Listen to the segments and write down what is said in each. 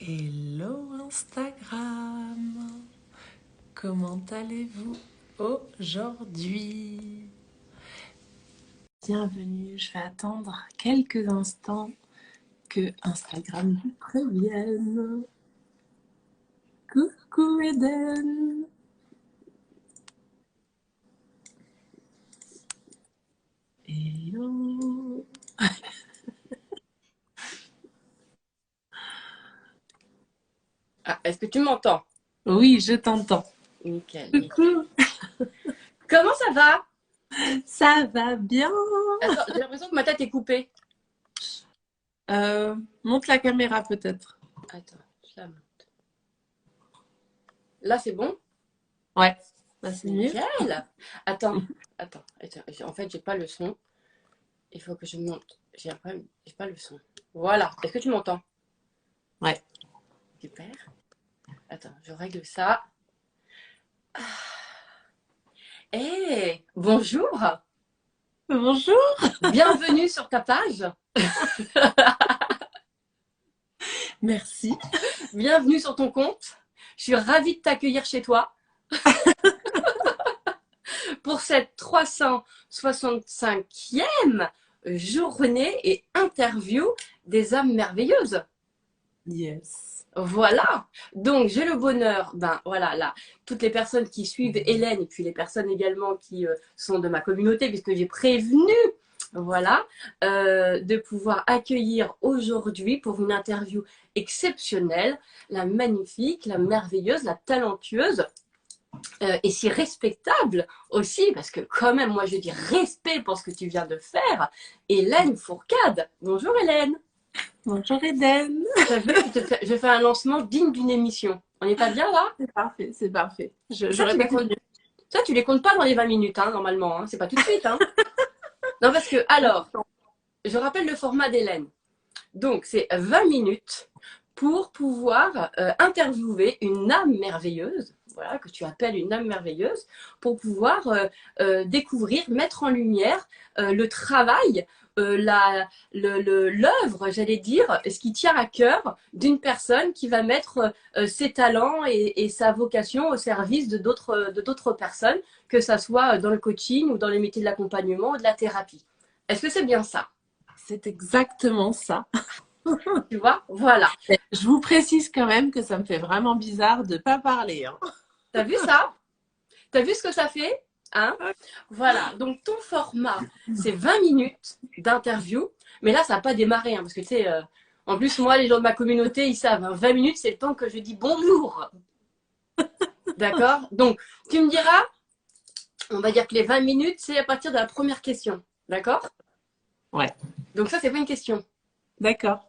Hello Instagram, comment allez-vous aujourd'hui? Bienvenue, je vais attendre quelques instants que Instagram vous prévienne. Coucou Eden. Hello. Ah, est-ce que tu m'entends? Oui, je t'entends. Nickel, nickel. Coucou. Comment ça va? Ça va bien? Attends, j'ai l'impression que ma tête est coupée. Monte la caméra peut-être. Attends, je la monte. Là, c'est bon? Ouais, bah, c'est mieux. Nickel. Attends, attends. En fait, j'ai pas le son. Il faut que je monte. J'ai un problème. J'ai pas le son. Voilà. Est-ce que tu m'entends? Ouais. Super. Attends, je règle ça. Hey, bonjour. Bonjour. Bienvenue sur ta page. Merci. Bienvenue sur ton compte. Je suis ravie de t'accueillir chez toi pour cette 365e journée et interview des âmes merveilleuses. Yes. Voilà. Donc, j'ai le bonheur, ben voilà, là, toutes les personnes qui suivent Hélène et puis les personnes également qui sont de ma communauté, puisque j'ai prévenu, voilà, de pouvoir accueillir aujourd'hui pour une interview exceptionnelle, la magnifique, la merveilleuse, la talentueuse et si respectable aussi, parce que quand même, moi je dis respect pour ce que tu viens de faire, Hélène Fourcade. Bonjour Hélène. Bonjour Eden. T'as vu, je fais un lancement digne d'une émission. On n'est pas bien là? C'est parfait, c'est parfait. Ça, J'aurais pas fait mieux. tu les comptes pas dans les 20 minutes, hein, normalement. Hein. C'est pas tout de suite. Hein. Non, parce que, alors, je rappelle le format d'Hélène. Donc, c'est 20 minutes pour pouvoir interviewer une âme merveilleuse, voilà, que tu appelles une âme merveilleuse, pour pouvoir découvrir, mettre en lumière le travail, l'œuvre, j'allais dire, ce qui tient à cœur d'une personne qui va mettre ses talents et sa vocation au service de d'autres personnes, que ça soit dans le coaching ou dans les métiers de l'accompagnement ou de la thérapie. Est-ce que c'est bien ça? C'est exactement ça. Tu vois? Voilà. Je vous précise quand même que ça me fait vraiment bizarre de pas parler. Hein. T'as vu ça? T'as vu ce que ça fait? Hein? Voilà. Donc, ton format, c'est 20 minutes d'interview. Mais là, ça n'a pas démarré. Hein, parce que, tu sais, en plus, moi, les gens de ma communauté, ils savent. Hein, 20 minutes, c'est le temps que je dis bonjour. D'accord? Donc, tu me diras, on va dire que les 20 minutes, c'est à partir de la première question. D'accord? Ouais, Donc, ça, c'est pas une question. d'accord.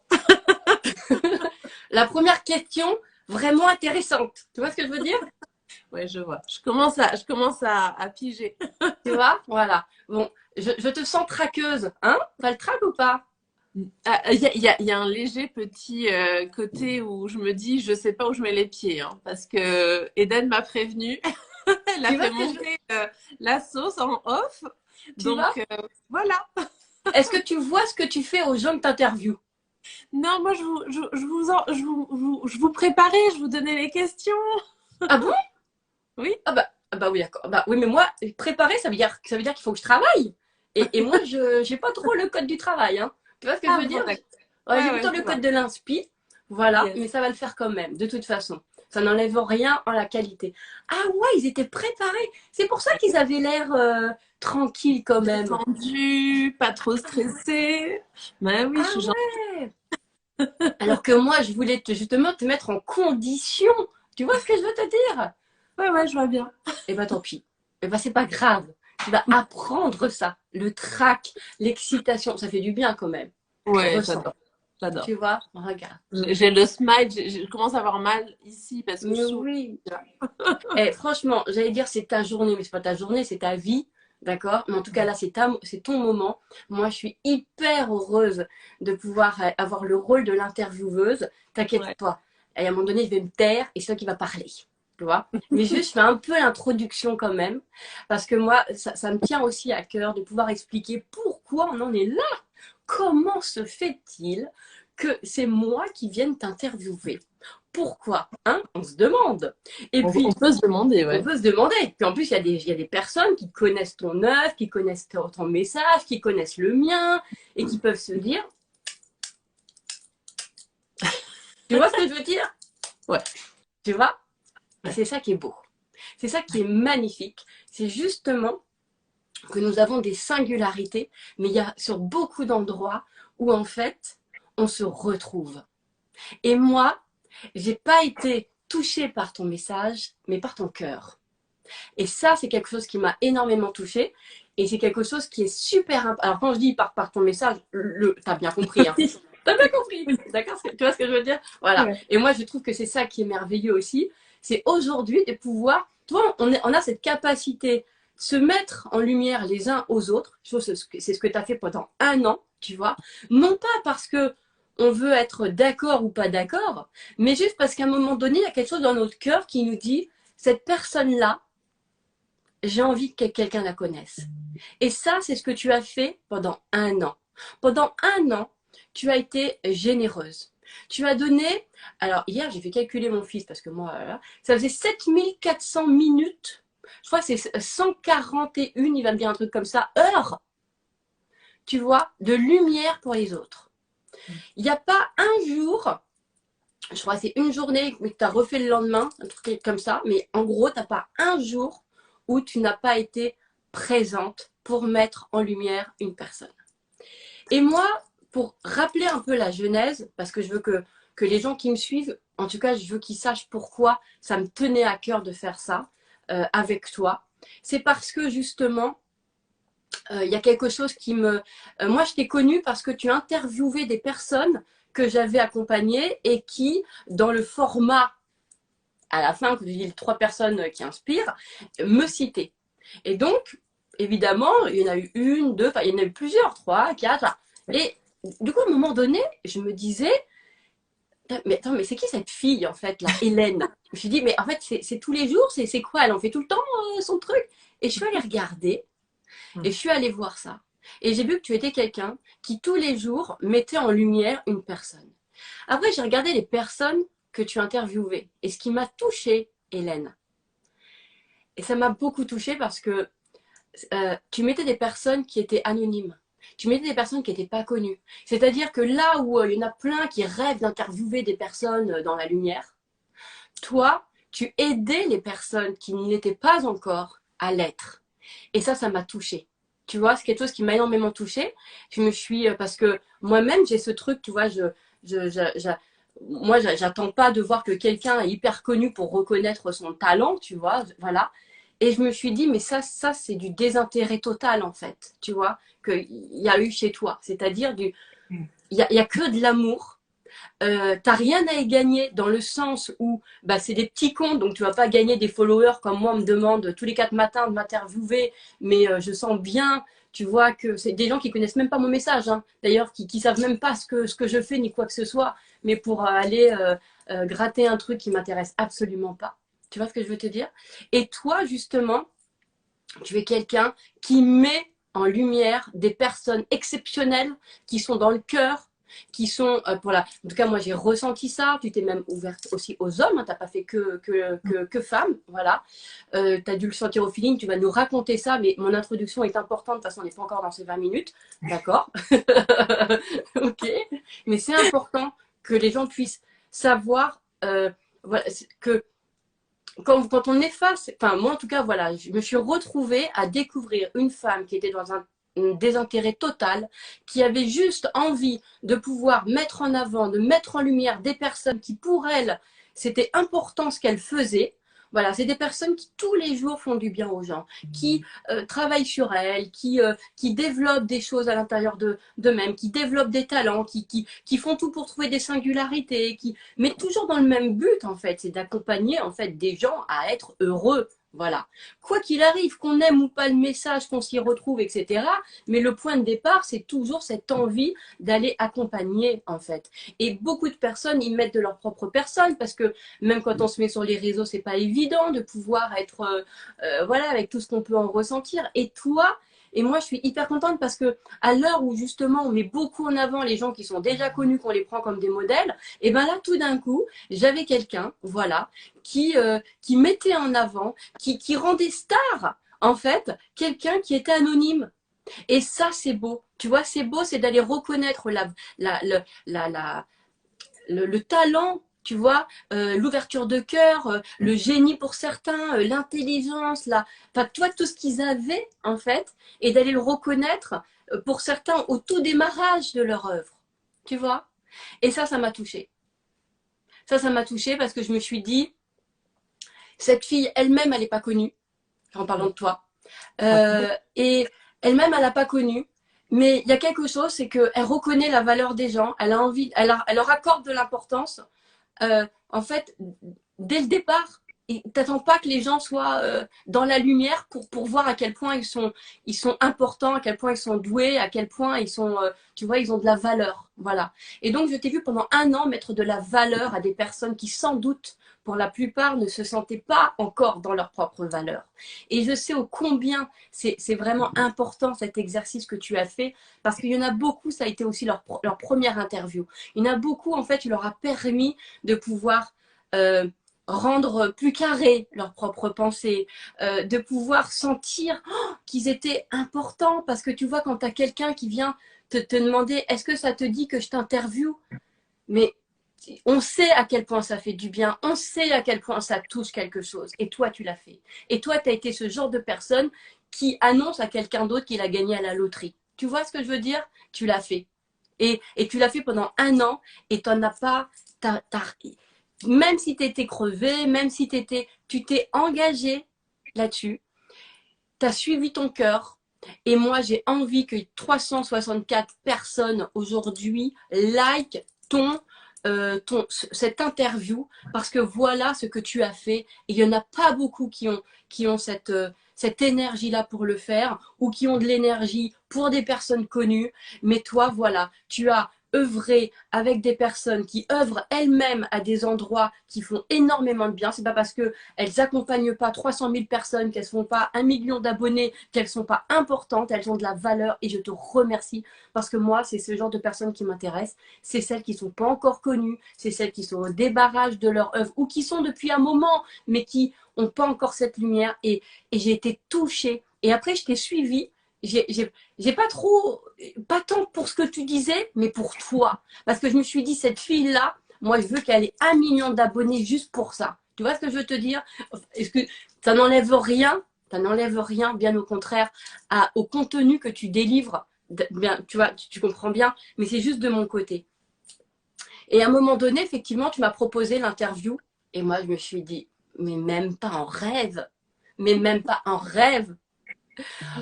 La première question, vraiment intéressante. Tu vois ce que je veux dire? Ouais, je vois. Je commence à piger. Tu vois? Voilà. Bon, je te sens traqueuse. Hein? T'as le trac ou pas? Il y a un léger petit côté où je me dis, je sais pas où je mets les pieds. Hein, parce que Eden m'a prévenu. Elle a Tu vois fait ce que je veux? monter la sauce en off. Tu vois? Donc, voilà. Est-ce que tu vois ce que tu fais aux gens que tu interviews? Non, moi, je vous préparais, je vous donnais les questions. Ah bon? Oui. Ah bah oui, d'accord. Bah oui, mais moi, préparer, ça veut dire qu'il faut que je travaille. Et moi, je j'ai pas trop le code du travail. Hein. Tu vois ce que je Ah veux bon, dire? d'accord. Ouais, j'ai Ouais, plutôt ouais, le je vois. code de l'inspi. Voilà, Yes. mais ça va le faire quand même, de toute façon. Ça n'enlève rien en la qualité. Ah ouais, ils étaient préparés. C'est pour ça qu'ils avaient l'air tranquilles quand même. Détendu, pas trop stressé. Ben oui, je Ah suis gentille. ouais. Alors que moi, je voulais justement te mettre en condition. Tu vois ce que je veux te dire? Ouais, ouais, je vois bien. Eh ben tant pis. Eh ben c'est pas grave. Tu vas apprendre ça. Le trac, l'excitation, ça fait du bien quand même. Ouais, Ressens. j'adore. J'adore. Tu vois? Regarde. J'ai le smile, je commence à avoir mal ici parce que je Mais souris. oui. Eh, franchement, j'allais dire c'est ta journée, mais c'est pas ta journée, c'est ta vie. D'accord? Mais en tout cas, là, c'est ton moment. Moi, je suis hyper heureuse de pouvoir avoir le rôle de l'intervieweuse. T'inquiète Ouais. pas. Et à un moment donné, je vais me taire et c'est toi qui va parler. Tu vois? Mais juste, je fais un peu l'introduction quand même. Parce que moi, ça me tient aussi à cœur de pouvoir expliquer pourquoi on en est là. Comment se fait-il que c'est moi qui vienne t'interviewer. Pourquoi, hein? On se demande. Et puis, on peut se demander, ouais. on peut se demander. Puis en plus, il y a des personnes qui connaissent ton œuvre, qui connaissent ton message, qui connaissent le mien, et qui peuvent se dire, tu vois ce que je veux dire? Ouais. Tu vois? Et c'est ça qui est beau. C'est ça qui est magnifique. C'est justement que nous avons des singularités, mais il y a sur beaucoup d'endroits où en fait, on se retrouve. Et moi, j'ai pas été touchée par ton message, mais par ton cœur. Et ça, c'est quelque chose qui m'a énormément touchée. Et c'est quelque chose qui est super important. Alors, quand je dis par ton message, t'as bien compris. Hein. T'as bien compris. D'accord? Tu vois ce que je veux dire? Voilà. Ouais. Et moi, je trouve que c'est ça qui est merveilleux aussi. C'est aujourd'hui de pouvoir. Toi, on a cette capacité de se mettre en lumière les uns aux autres. C'est ce que tu as fait pendant 1 an, tu vois. Non pas parce que on veut être d'accord ou pas d'accord, mais juste parce qu'à un moment donné, il y a quelque chose dans notre cœur qui nous dit cette personne-là, j'ai envie que quelqu'un la connaisse. Et ça, c'est ce que tu as fait pendant 1 an. Pendant 1 an, tu as été généreuse. Tu as donné, alors hier, j'ai fait calculer mon fils parce que moi, ça faisait 7400 minutes. Je crois que c'est 141, il va me dire un truc comme ça, heures, tu vois, de lumière pour les autres. Il n'y a pas un jour, je crois que c'est une journée que tu as refait le lendemain, un truc comme ça, mais en gros, tu n'as pas un jour où tu n'as pas été présente pour mettre en lumière une personne. Et moi, pour rappeler un peu la genèse, parce que je veux que les gens qui me suivent, en tout cas, je veux qu'ils sachent pourquoi ça me tenait à cœur de faire ça avec toi. C'est parce que justement, il y a quelque chose qui me... moi, je t'ai connue parce que tu interviewais des personnes que j'avais accompagnées et qui, dans le format, à la fin, que je dis les 3 personnes qui inspirent, me citaient. Et donc, évidemment, il y en a eu 1, 2, enfin, il y en a eu plusieurs, 3, 4. Et du coup, à un moment donné, je me disais, mais attends, mais c'est qui cette fille, en fait, là, Hélène? Je me suis dit, mais en fait, c'est tous les jours, c'est quoi? Elle en fait tout le temps son truc? Et je suis allée regarder. Et je suis allée voir ça. Et j'ai vu que tu étais quelqu'un qui, tous les jours, mettait en lumière une personne. Après, j'ai regardé les personnes que tu interviewais. Et ce qui m'a touchée, Hélène, et ça m'a beaucoup touchée parce que tu mettais des personnes qui étaient anonymes. Tu mettais des personnes qui n'étaient pas connues. C'est-à-dire que là où il y en a plein qui rêvent d'interviewer des personnes dans la lumière, toi, tu aidais les personnes qui n'étaient pas encore à l'être. Et ça m'a touchée. Tu vois, c'est quelque chose qui m'a énormément touchée. Je me suis, parce que moi-même, j'ai ce truc, tu vois, moi, j'attends pas de voir que quelqu'un est hyper connu pour reconnaître son talent, tu vois, voilà. Et je me suis dit, mais ça c'est du désintérêt total, en fait, tu vois, qu'il y a eu chez toi. C'est-à-dire, il y a que de l'amour. T'as rien à y gagner dans le sens où bah, c'est des petits comptes, donc tu vas pas gagner des followers comme moi on me demande tous les 4 matins de m'interviewer, mais je sens bien, tu vois, que c'est des gens qui connaissent même pas mon message, hein, d'ailleurs, qui savent même pas ce que je fais ni quoi que ce soit, mais pour aller gratter un truc qui m'intéresse absolument pas. Tu vois ce que je veux te dire? Et toi, justement, tu es quelqu'un qui met en lumière des personnes exceptionnelles qui sont dans le cœur, qui sont pour la. En tout cas, moi, j'ai ressenti ça. Tu t'es même ouverte aussi aux hommes. Hein, t'as pas fait que femmes. Voilà. Tu as dû le sentir au feeling. Tu vas nous raconter ça. Mais mon introduction est importante parce qu'on n'est pas encore dans ces 20 minutes. D'accord. Ok. Mais c'est important que les gens puissent savoir voilà, que quand on est face, enfin moi en tout cas voilà, je me suis retrouvée à découvrir une femme qui était dans un désintérêt total, qui avait juste envie de pouvoir mettre en avant, de mettre en lumière des personnes qui pour elle, c'était important ce qu'elle faisait. Voilà, c'est des personnes qui tous les jours font du bien aux gens, qui travaillent sur elles, qui développent des choses à l'intérieur d'eux-mêmes, qui développent des talents, qui font tout pour trouver des singularités, mais toujours dans le même but en fait, c'est d'accompagner en fait des gens à être heureux. Voilà. Quoi qu'il arrive, qu'on aime ou pas le message, qu'on s'y retrouve, etc. Mais le point de départ, c'est toujours cette envie d'aller accompagner, en fait. Et beaucoup de personnes, ils mettent de leur propre personne, parce que même quand on se met sur les réseaux, c'est pas évident de pouvoir être, voilà, avec tout ce qu'on peut en ressentir. Et toi, Et moi, je suis hyper contente parce que à l'heure où justement on met beaucoup en avant les gens qui sont déjà connus, qu'on les prend comme des modèles, et ben là, tout d'un coup, j'avais quelqu'un, voilà, qui mettait en avant, qui rendait star, en fait, quelqu'un qui était anonyme. Et ça, c'est beau. Tu vois, c'est beau, c'est d'aller reconnaître la, le, la, le talent, tu vois, l'ouverture de cœur, le génie pour certains, l'intelligence, enfin, tu vois, tout ce qu'ils avaient, en fait, et d'aller le reconnaître pour certains au tout démarrage de leur œuvre. Tu vois? Et ça m'a touchée. Ça m'a touchée parce que je me suis dit, cette fille elle-même, elle n'est pas connue, en parlant de toi. Et elle-même, elle n'a pas connu. Mais il y a quelque chose, c'est qu'elle reconnaît la valeur des gens, elle a envie, elle leur accorde de l'importance. En fait, dès le départ, t'attends pas que les gens soient dans la lumière pour voir à quel point ils sont importants, à quel point ils sont doués, à quel point ils sont, tu vois, ils ont de la valeur. Voilà. Et donc, je t'ai vu pendant 1 an mettre de la valeur à des personnes qui, sans doute, pour la plupart, ne se sentaient pas encore dans leur propre valeur. Et je sais au combien c'est vraiment important cet exercice que tu as fait, parce qu'il y en a beaucoup, ça a été aussi leur première interview. Il y en a beaucoup, en fait, tu leur as permis de pouvoir rendre plus carré leurs propres pensées, de pouvoir sentir qu'ils étaient importants. Parce que tu vois, quand tu as quelqu'un qui vient te demander est-ce que ça te dit que je t'interviewe, mais on sait à quel point ça fait du bien, on sait à quel point ça touche quelque chose. Et toi, tu l'as fait. Et toi, tu as été ce genre de personne qui annonce à quelqu'un d'autre qu'il a gagné à la loterie. Tu vois ce que je veux dire? Tu l'as fait. Et tu l'as fait pendant 1 an et tu n'en as pas. Même si tu étais crevé, même si tu t'es engagé là-dessus, tu as suivi ton cœur. Et moi, j'ai envie que 364 personnes aujourd'hui like cette interview parce que voilà ce que tu as fait. Et il n'y en a pas beaucoup qui ont cette énergie-là pour le faire ou qui ont de l'énergie pour des personnes connues. Mais toi, voilà, tu as œuvré avec des personnes qui œuvrent elles-mêmes à des endroits qui font énormément de bien. C'est pas parce que elles accompagnent pas 300 000 personnes, qu'elles font pas 1 million d'abonnés, qu'elles sont pas importantes. Elles ont de la valeur et je te remercie parce que moi, c'est ce genre de personnes qui m'intéressent. C'est celles qui sont pas encore connues, c'est celles qui sont au débarrage de leur œuvre ou qui sont depuis un moment, mais qui ont pas encore cette lumière. Et j'ai été touchée. Et après, je t'ai suivie. J'ai pas tant pour ce que tu disais, mais pour toi. Parce que je me suis dit, cette fille-là, moi, je veux qu'elle ait 1 million d'abonnés juste pour ça. Tu vois ce que je veux te dire? Est-ce que ça n'enlève rien? Ça n'enlève rien, bien au contraire, au contenu que tu délivres. Bien, tu vois, tu comprends bien, mais c'est juste de mon côté. Et à un moment donné, effectivement, tu m'as proposé l'interview. Et moi, je me suis dit, mais même pas en rêve. Mais même pas en rêve.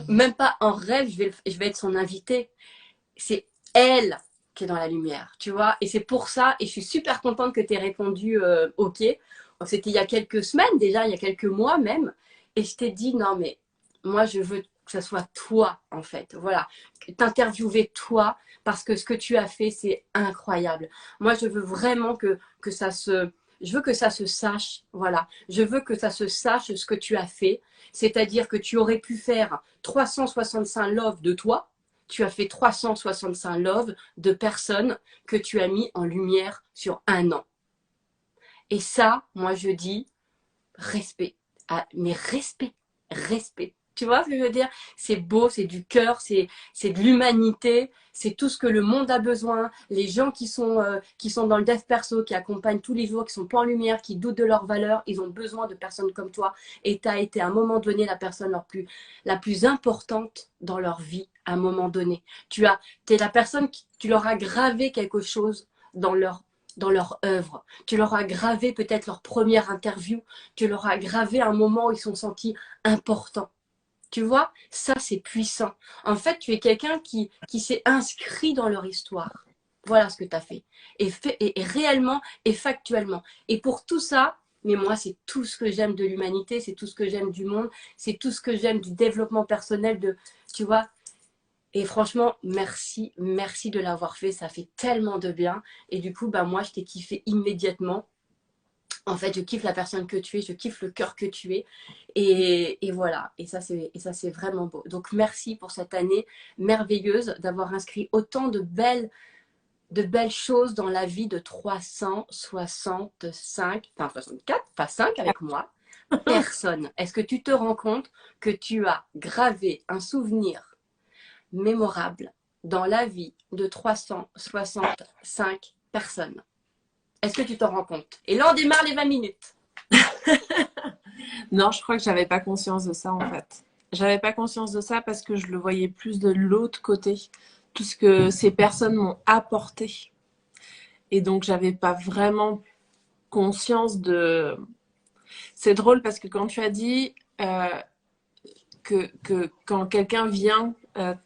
Même pas en rêve, je vais être son invitée. C'est elle qui est dans la lumière, tu vois. Et c'est pour ça, et je suis super contente que tu aies répondu OK. C'était il y a quelques semaines déjà, il y a quelques mois même. Et je t'ai dit, non, mais moi, je veux que ce soit toi, en fait. Voilà. T'interviewer toi, parce que ce que tu as fait, c'est incroyable. Moi, je veux vraiment que ça se... Je veux que ça se sache, voilà. Je veux que ça se sache ce que tu as fait. C'est-à-dire que tu aurais pu faire 365 loves de toi. Tu as fait 365 loves de personnes que tu as mis en lumière sur 1 an. Et ça, moi, je dis respect. Ah, mais respect, respect. Tu vois ce que je veux dire? C'est beau, c'est du cœur, c'est de l'humanité, c'est tout ce que le monde a besoin. Les gens qui sont dans le dev perso, qui accompagnent tous les jours, qui sont pas en lumière, qui doutent de leur valeur, ils ont besoin de personnes comme toi. Et tu as été à un moment donné la personne la plus importante dans leur vie, à un moment donné. Tu es la personne tu leur as gravé quelque chose dans leur œuvre. Tu leur as gravé peut-être leur première interview. Tu leur as gravé un moment où ils sont sentis importants. Tu vois, ça c'est puissant. En fait, tu es quelqu'un qui s'est inscrit dans leur histoire. Voilà ce que tu as fait. Et réellement et factuellement. Et pour tout ça, mais moi, c'est tout ce que j'aime de l'humanité, c'est tout ce que j'aime du monde, c'est tout ce que j'aime du développement personnel, tu vois. Et franchement, merci, merci de l'avoir fait. Ça fait tellement de bien. Et du coup, bah, moi, je t'ai kiffé immédiatement. En fait, je kiffe la personne que tu es, je kiffe le cœur que tu es. Et voilà, et ça, c'est vraiment beau. Donc, merci pour cette année merveilleuse d'avoir inscrit autant de belles choses dans la vie de 365, enfin 64, pas 5 avec moi, personne. Est-ce que tu te rends compte que tu as gravé un souvenir mémorable dans la vie de 365 personnes? Est-ce que tu te rends compte? Et là, on démarre les 20 minutes. Non, je crois que j'avais pas conscience de ça en fait. J'avais pas conscience de ça parce que je le voyais plus de l'autre côté, tout ce que ces personnes m'ont apporté. Et donc, j'avais pas vraiment conscience de. C'est drôle parce que quand tu as dit que quand quelqu'un vient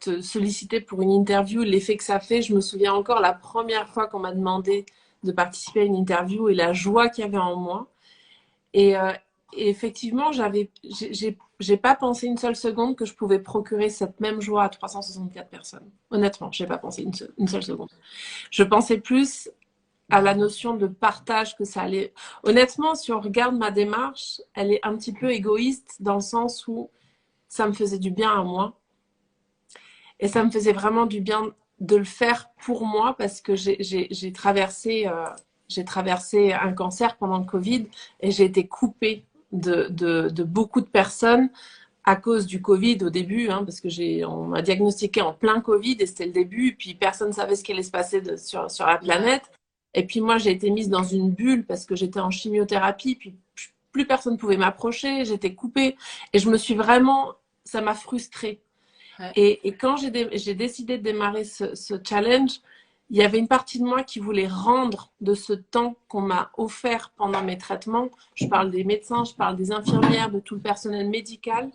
te solliciter pour une interview, l'effet que ça fait, je me souviens encore la première fois qu'on m'a demandé de participer à une interview et la joie qu'il y avait en moi. Et, et effectivement, j'ai pas pensé une seule seconde que je pouvais procurer cette même joie à 364 personnes. Honnêtement, j'ai pas pensé une seule seconde. Je pensais plus à la notion de partage que ça allait. Honnêtement, si on regarde ma démarche, elle est un petit peu égoïste dans le sens où ça me faisait du bien à moi. Et ça me faisait vraiment du bien de le faire pour moi parce que j'ai traversé un cancer pendant le Covid et j'ai été coupée de beaucoup de personnes à cause du Covid au début, hein, parce que on m'a diagnostiqué en plein Covid et c'était le début, et puis personne ne savait ce qui allait se passer sur la planète. Et puis moi, j'ai été mise dans une bulle parce que j'étais en chimiothérapie, puis plus personne ne pouvait m'approcher, j'étais coupée. Et je me suis vraiment, ça m'a frustrée. Ouais. Et quand j'ai décidé de démarrer ce challenge, il y avait une partie de moi qui voulait rendre de ce temps qu'on m'a offert pendant mes traitements. Je parle des médecins, je parle des infirmières, de tout le personnel médical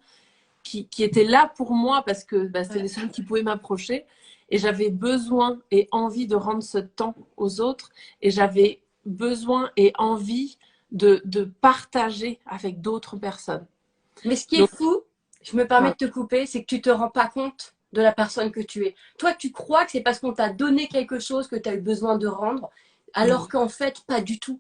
qui était là pour moi parce que c'était les seuls qui pouvaient m'approcher. Et j'avais besoin et envie de rendre ce temps aux autres. Et j'avais besoin et envie de partager avec d'autres personnes. Mais ce qui est fou, je me permets de te couper, c'est que tu ne te rends pas compte de la personne que tu es. Toi, tu crois que c'est parce qu'on t'a donné quelque chose que tu as eu besoin de rendre, alors qu'en fait, pas du tout.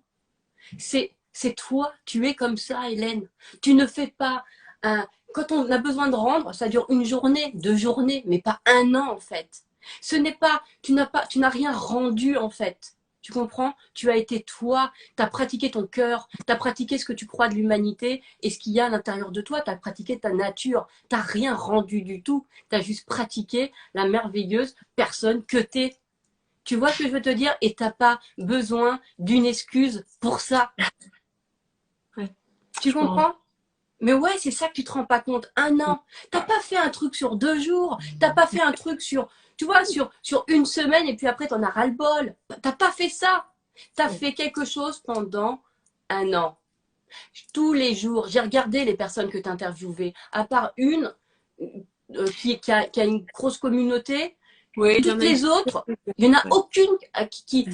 C'est toi, tu es comme ça, Hélène. Tu ne fais pas un... Quand on a besoin de rendre, ça dure une journée, 2 journées, mais pas un an en fait. Ce n'est pas, tu n'as rien rendu en fait. Tu comprends? Tu as été toi, tu as pratiqué ton cœur, tu as pratiqué ce que tu crois de l'humanité et ce qu'il y a à l'intérieur de toi, tu as pratiqué ta nature, tu n'as rien rendu du tout, tu as juste pratiqué la merveilleuse personne que tu es. Tu vois ce que je veux te dire? Et tu n'as pas besoin d'une excuse pour ça. Ouais, tu comprends? Mais ouais, c'est ça que tu te rends pas compte. Un an. T'as pas fait un truc sur 2 jours. T'as pas fait un truc sur, tu vois, sur une semaine et puis après t'en as ras-le-bol. T'as pas fait ça. T'as fait quelque chose pendant un an. Tous les jours, j'ai regardé les personnes que tu interviewées. À part une qui a une grosse communauté, oui, toutes les autres, il n'y en a aucune qui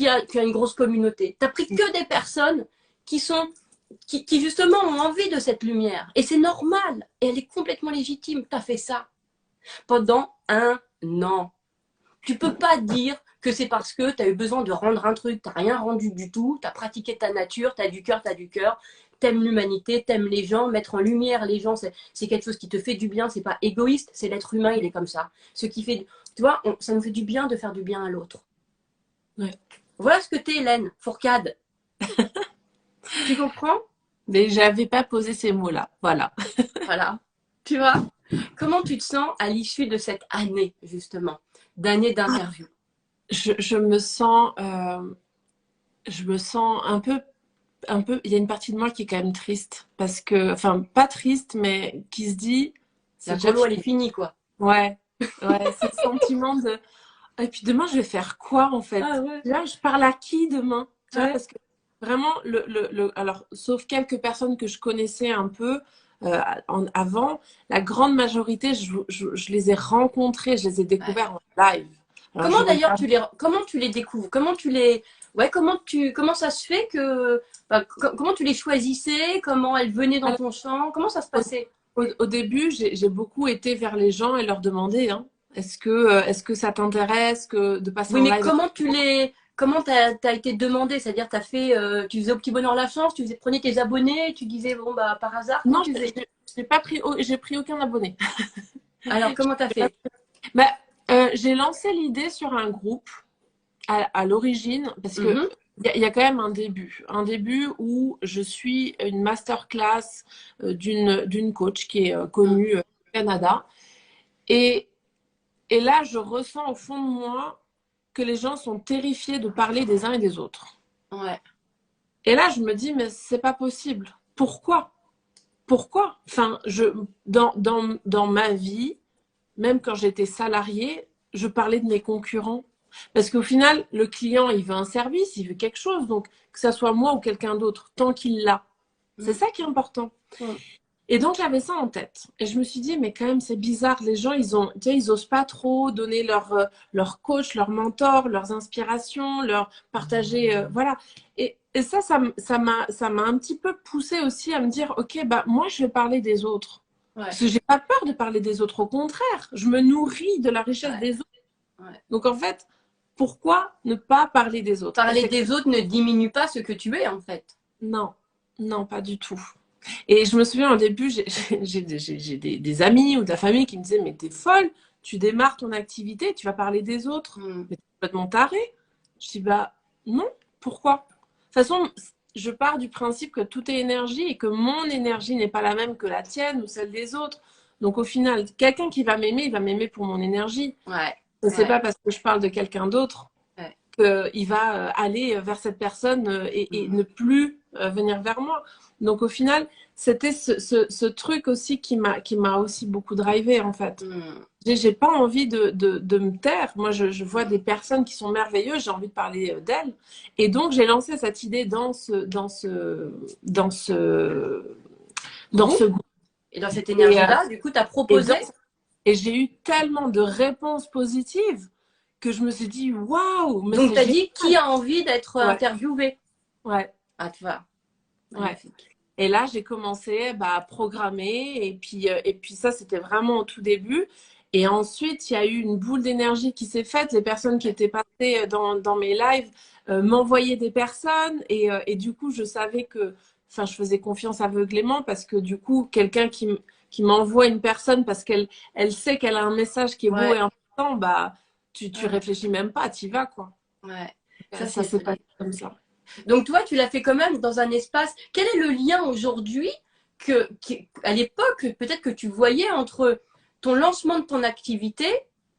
a une grosse communauté. Tu as pris que des personnes qui justement ont envie de cette lumière. Et c'est normal. Et elle est complètement légitime. Tu as fait ça pendant un an. Tu peux pas dire que c'est parce que tu as eu besoin de rendre un truc. Tu n'as rien rendu du tout. Tu as pratiqué ta nature. Tu as du cœur, tu as du cœur. T'aimes l'humanité, t'aimes les gens, mettre en lumière les gens, c'est quelque chose qui te fait du bien, c'est pas égoïste, c'est l'être humain, il est comme ça. Ce qui fait, tu vois, ça nous fait du bien de faire du bien à l'autre. Ouais. Voilà ce que t'es, Hélène Fourcade. Tu comprends? Mais j'avais pas posé ces mots-là, voilà. Voilà. Tu vois? Comment tu te sens à l'issue de cette année, justement, d'année d'interview? Je me sens un peu, il y a une partie de moi qui est quand même triste parce que, enfin, pas triste, mais qui se dit, la colo, elle est finie, quoi. Ouais, c'est le sentiment de, et puis demain, je vais faire quoi en fait? Ah ouais. Là, je parle à qui demain? Tu vois, parce que vraiment, alors, sauf quelques personnes que je connaissais un peu avant, la grande majorité, je les ai rencontrées, je les ai découvertes en live. Alors, comment d'ailleurs comment tu les découvres? Comment ça se fait que, comment tu les choisissais? Comment elles venaient dans ton champ? Comment ça se passait? Au début, j'ai beaucoup été vers les gens et leur demander, hein, est-ce que ça t'intéresse de passer en live? Oui, mais comment tu as été demandé? C'est-à-dire, tu faisais au petit bonheur la chance, prenais tes abonnés, tu disais, bon, bah, par hasard, Non, tu faisais? j'ai pris aucun abonné. Alors, comment tu as fait? Bah, j'ai lancé l'idée sur un groupe à l'origine, parce que Mhm. il y a quand même un début où je suis une masterclass d'une coach qui est connue au Canada. Et, et là, je ressens au fond de moi que les gens sont terrifiés de parler des uns et des autres. Ouais. Et là, je me dis, mais c'est pas possible. Pourquoi? Pourquoi? Enfin, dans ma vie, même quand j'étais salariée, je parlais de mes concurrents. Parce qu'au final, le client, il veut un service, il veut quelque chose. Donc, que ça soit moi ou quelqu'un d'autre, tant qu'il l'a. C'est ça qui est important. Mm. Et donc, j'avais ça en tête. Et je me suis dit, mais quand même, c'est bizarre. Les gens, ils osent pas trop donner leur coach, leur mentor, leurs inspirations, leur partager, voilà. Et ça m'a un petit peu poussé aussi à me dire, OK, bah, moi, je vais parler des autres. Ouais. Parce que j'ai pas peur de parler des autres. Au contraire, je me nourris de la richesse des autres. Ouais. Donc, en fait, pourquoi ne pas parler des autres? Parler des autres ne diminue pas ce que tu es, en fait. Non, non, pas du tout. Et je me souviens au début, j'ai des amis ou de la famille qui me disaient, mais t'es folle, tu démarres ton activité, tu vas parler des autres. Mais t'es complètement taré. Je dis, bah non, pourquoi? De toute façon, je pars du principe que tout est énergie et que mon énergie n'est pas la même que la tienne ou celle des autres. Donc au final, quelqu'un qui va m'aimer, il va m'aimer pour mon énergie. Ouais. C'est pas parce que je parle de quelqu'un d'autre qu'il va aller vers cette personne et ne plus venir vers moi. Donc au final, c'était ce truc aussi qui m'a aussi beaucoup drivé en fait. J'ai pas envie de me taire. Moi, je vois des personnes qui sont merveilleuses, j'ai envie de parler d'elles. Et donc, j'ai lancé cette idée dans ce groupe. Et dans cette énergie-là, du coup, tu as proposé. Et j'ai eu tellement de réponses positives que je me suis dit, waouh! Donc, tu as dit qui a envie d'être interviewé? Ouais. Ah, tu vois. Ouais. Et là, j'ai commencé à programmer. Et puis ça, c'était vraiment au tout début. Et ensuite, il y a eu une boule d'énergie qui s'est faite. Les personnes qui étaient passées dans mes lives m'envoyaient des personnes. Et du coup, je savais que, enfin, je faisais confiance aveuglément parce que du coup, quelqu'un qui m'envoie une personne parce qu'elle sait qu'elle a un message qui est beau et important, bah, tu réfléchis même pas, tu y vas, quoi. Ouais. Ça s'est passé comme ça. Donc, toi, tu l'as fait quand même dans un espace. Quel est le lien aujourd'hui à l'époque, peut-être que tu voyais entre ton lancement de ton activité,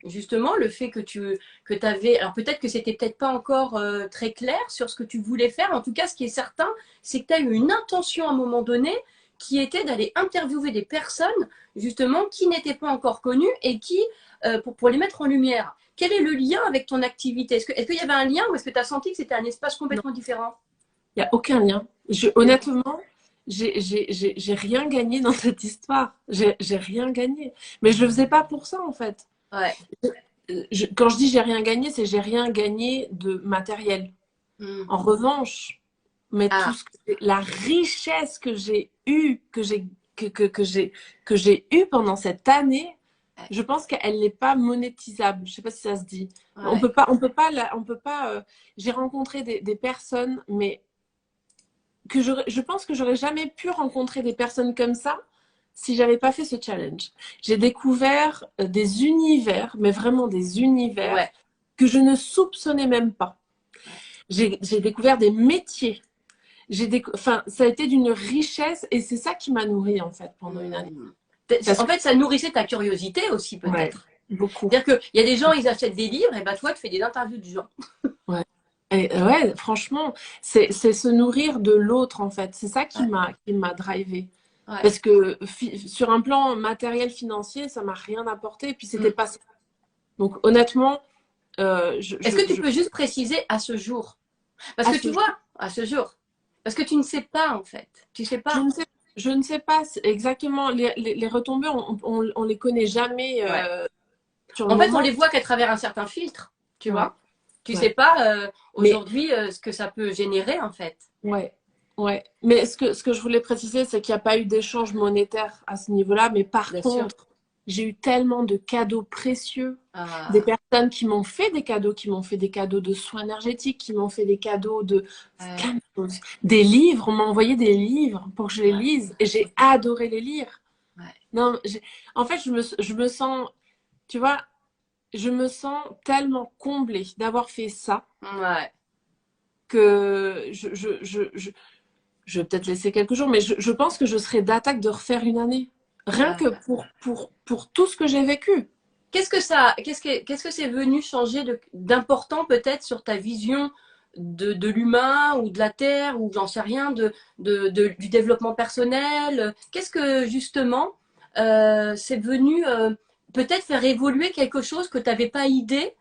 justement, le fait que tu avais. Alors, peut-être que c'était peut-être pas encore très clair sur ce que tu voulais faire. En tout cas, ce qui est certain, c'est que tu as eu une intention à un moment donné qui était d'aller interviewer des personnes, justement, qui n'étaient pas encore connues et qui, pour les mettre en lumière. Quel est le lien avec ton activité? Est-ce qu'il y avait un lien ou est-ce que tu as senti que c'était un espace complètement différent? Il n'y a aucun lien. Honnêtement, j'ai rien gagné dans cette histoire. J'ai rien gagné. Mais je ne le faisais pas pour ça, en fait. Ouais. Quand je dis j'ai rien gagné, c'est j'ai rien gagné de matériel. En revanche, la richesse que j'ai eue, que j'ai eue pendant cette année, je pense qu'elle n'est pas monétisable. Je ne sais pas si ça se dit. Ouais. On peut pas. J'ai rencontré des personnes, mais je pense que j'aurais jamais pu rencontrer des personnes comme ça si j'avais pas fait ce challenge. J'ai découvert des univers, mais vraiment des univers que je ne soupçonnais même pas. J'ai découvert des métiers. Enfin, ça a été d'une richesse et c'est ça qui m'a nourrie en fait pendant une année. En fait, ça nourrissait ta curiosité aussi peut-être. Ouais, beaucoup. C'est-à-dire qu'il y a des gens, ils achètent des livres et bah toi, tu fais des interviews du genre. Ouais. Ouais, franchement, c'est se nourrir de l'autre en fait. C'est ça qui m'a drivé. Ouais. Parce que sur un plan matériel financier, ça m'a rien apporté. Et puis c'était pas ça. Donc honnêtement, est-ce que tu peux juste préciser à ce jour? Parce que tu vois, à ce jour. Parce que tu ne sais pas en fait. Tu sais pas. Je ne sais pas exactement. Les retombées, on les connaît jamais. En fait, on les voit qu'à travers un certain filtre, tu vois. Tu sais pas aujourd'hui ce que ça peut générer en fait. Ouais. Mais ce que je voulais préciser, c'est qu'il n'y a pas eu d'échange monétaire à ce niveau-là. Mais par contre, j'ai eu tellement de cadeaux précieux. Des Ah, personnes qui m'ont fait des cadeaux, qui m'ont fait des cadeaux de soins énergétiques, qui m'ont fait des cadeaux de ouais, plein de choses. Des livres, on m'a envoyé des livres pour que je les ouais, lise et j'ai adoré les lire. ouais, Non, en fait, je me sens, tu vois, je me sens tellement comblée d'avoir fait ça ouais, que je vais peut-être laisser quelques jours, mais je pense que je serais d'attaque de refaire une année. Rien que ouais. pour tout ce que j'ai vécu. Qu'est-ce que c'est venu changer d'important peut-être sur ta vision de l'humain ou de la terre ou j'en sais rien du développement personnel? Qu'est-ce que justement c'est venu peut-être faire évoluer quelque chose que tu n'avais pas idée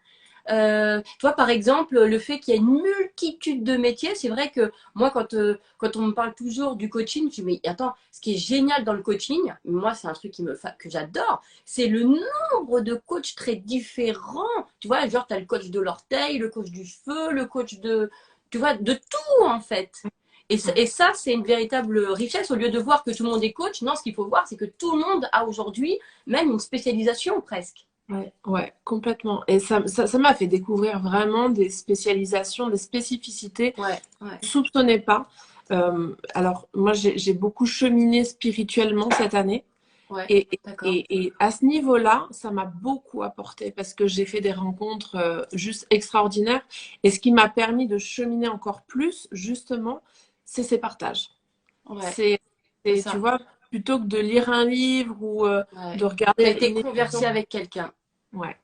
toi, par exemple, le fait qu'il y ait une multitude de métiers, c'est vrai que moi, quand on me parle toujours du coaching, je dis, mais attends, ce qui est génial dans le coaching, moi, c'est un truc que j'adore, c'est le nombre de coachs très différents. Tu vois, genre, tu as le coach de l'orteil, le coach du feu, le coach tu vois, de tout, en fait. Et ça, c'est une véritable richesse. Au lieu de voir que tout le monde est coach, non, ce qu'il faut voir, c'est que tout le monde a aujourd'hui même une spécialisation presque. Ouais, ouais, complètement. Et ça m'a fait découvrir vraiment des spécialisations, des spécificités Ouais, ouais, que je ne soupçonnais pas. Alors, moi, j'ai beaucoup cheminé spirituellement cette année. ouais, Et, d'accord. et à ce niveau-là, ça m'a beaucoup apporté parce que j'ai fait des rencontres juste extraordinaires. Et ce qui m'a permis de cheminer encore plus, justement, c'est ces partages. Ouais, C'est, c'est tu ça. vois, plutôt que de lire un livre ou Ouais. de T'as regarder été une conversé émission. avec quelqu'un. Ouais.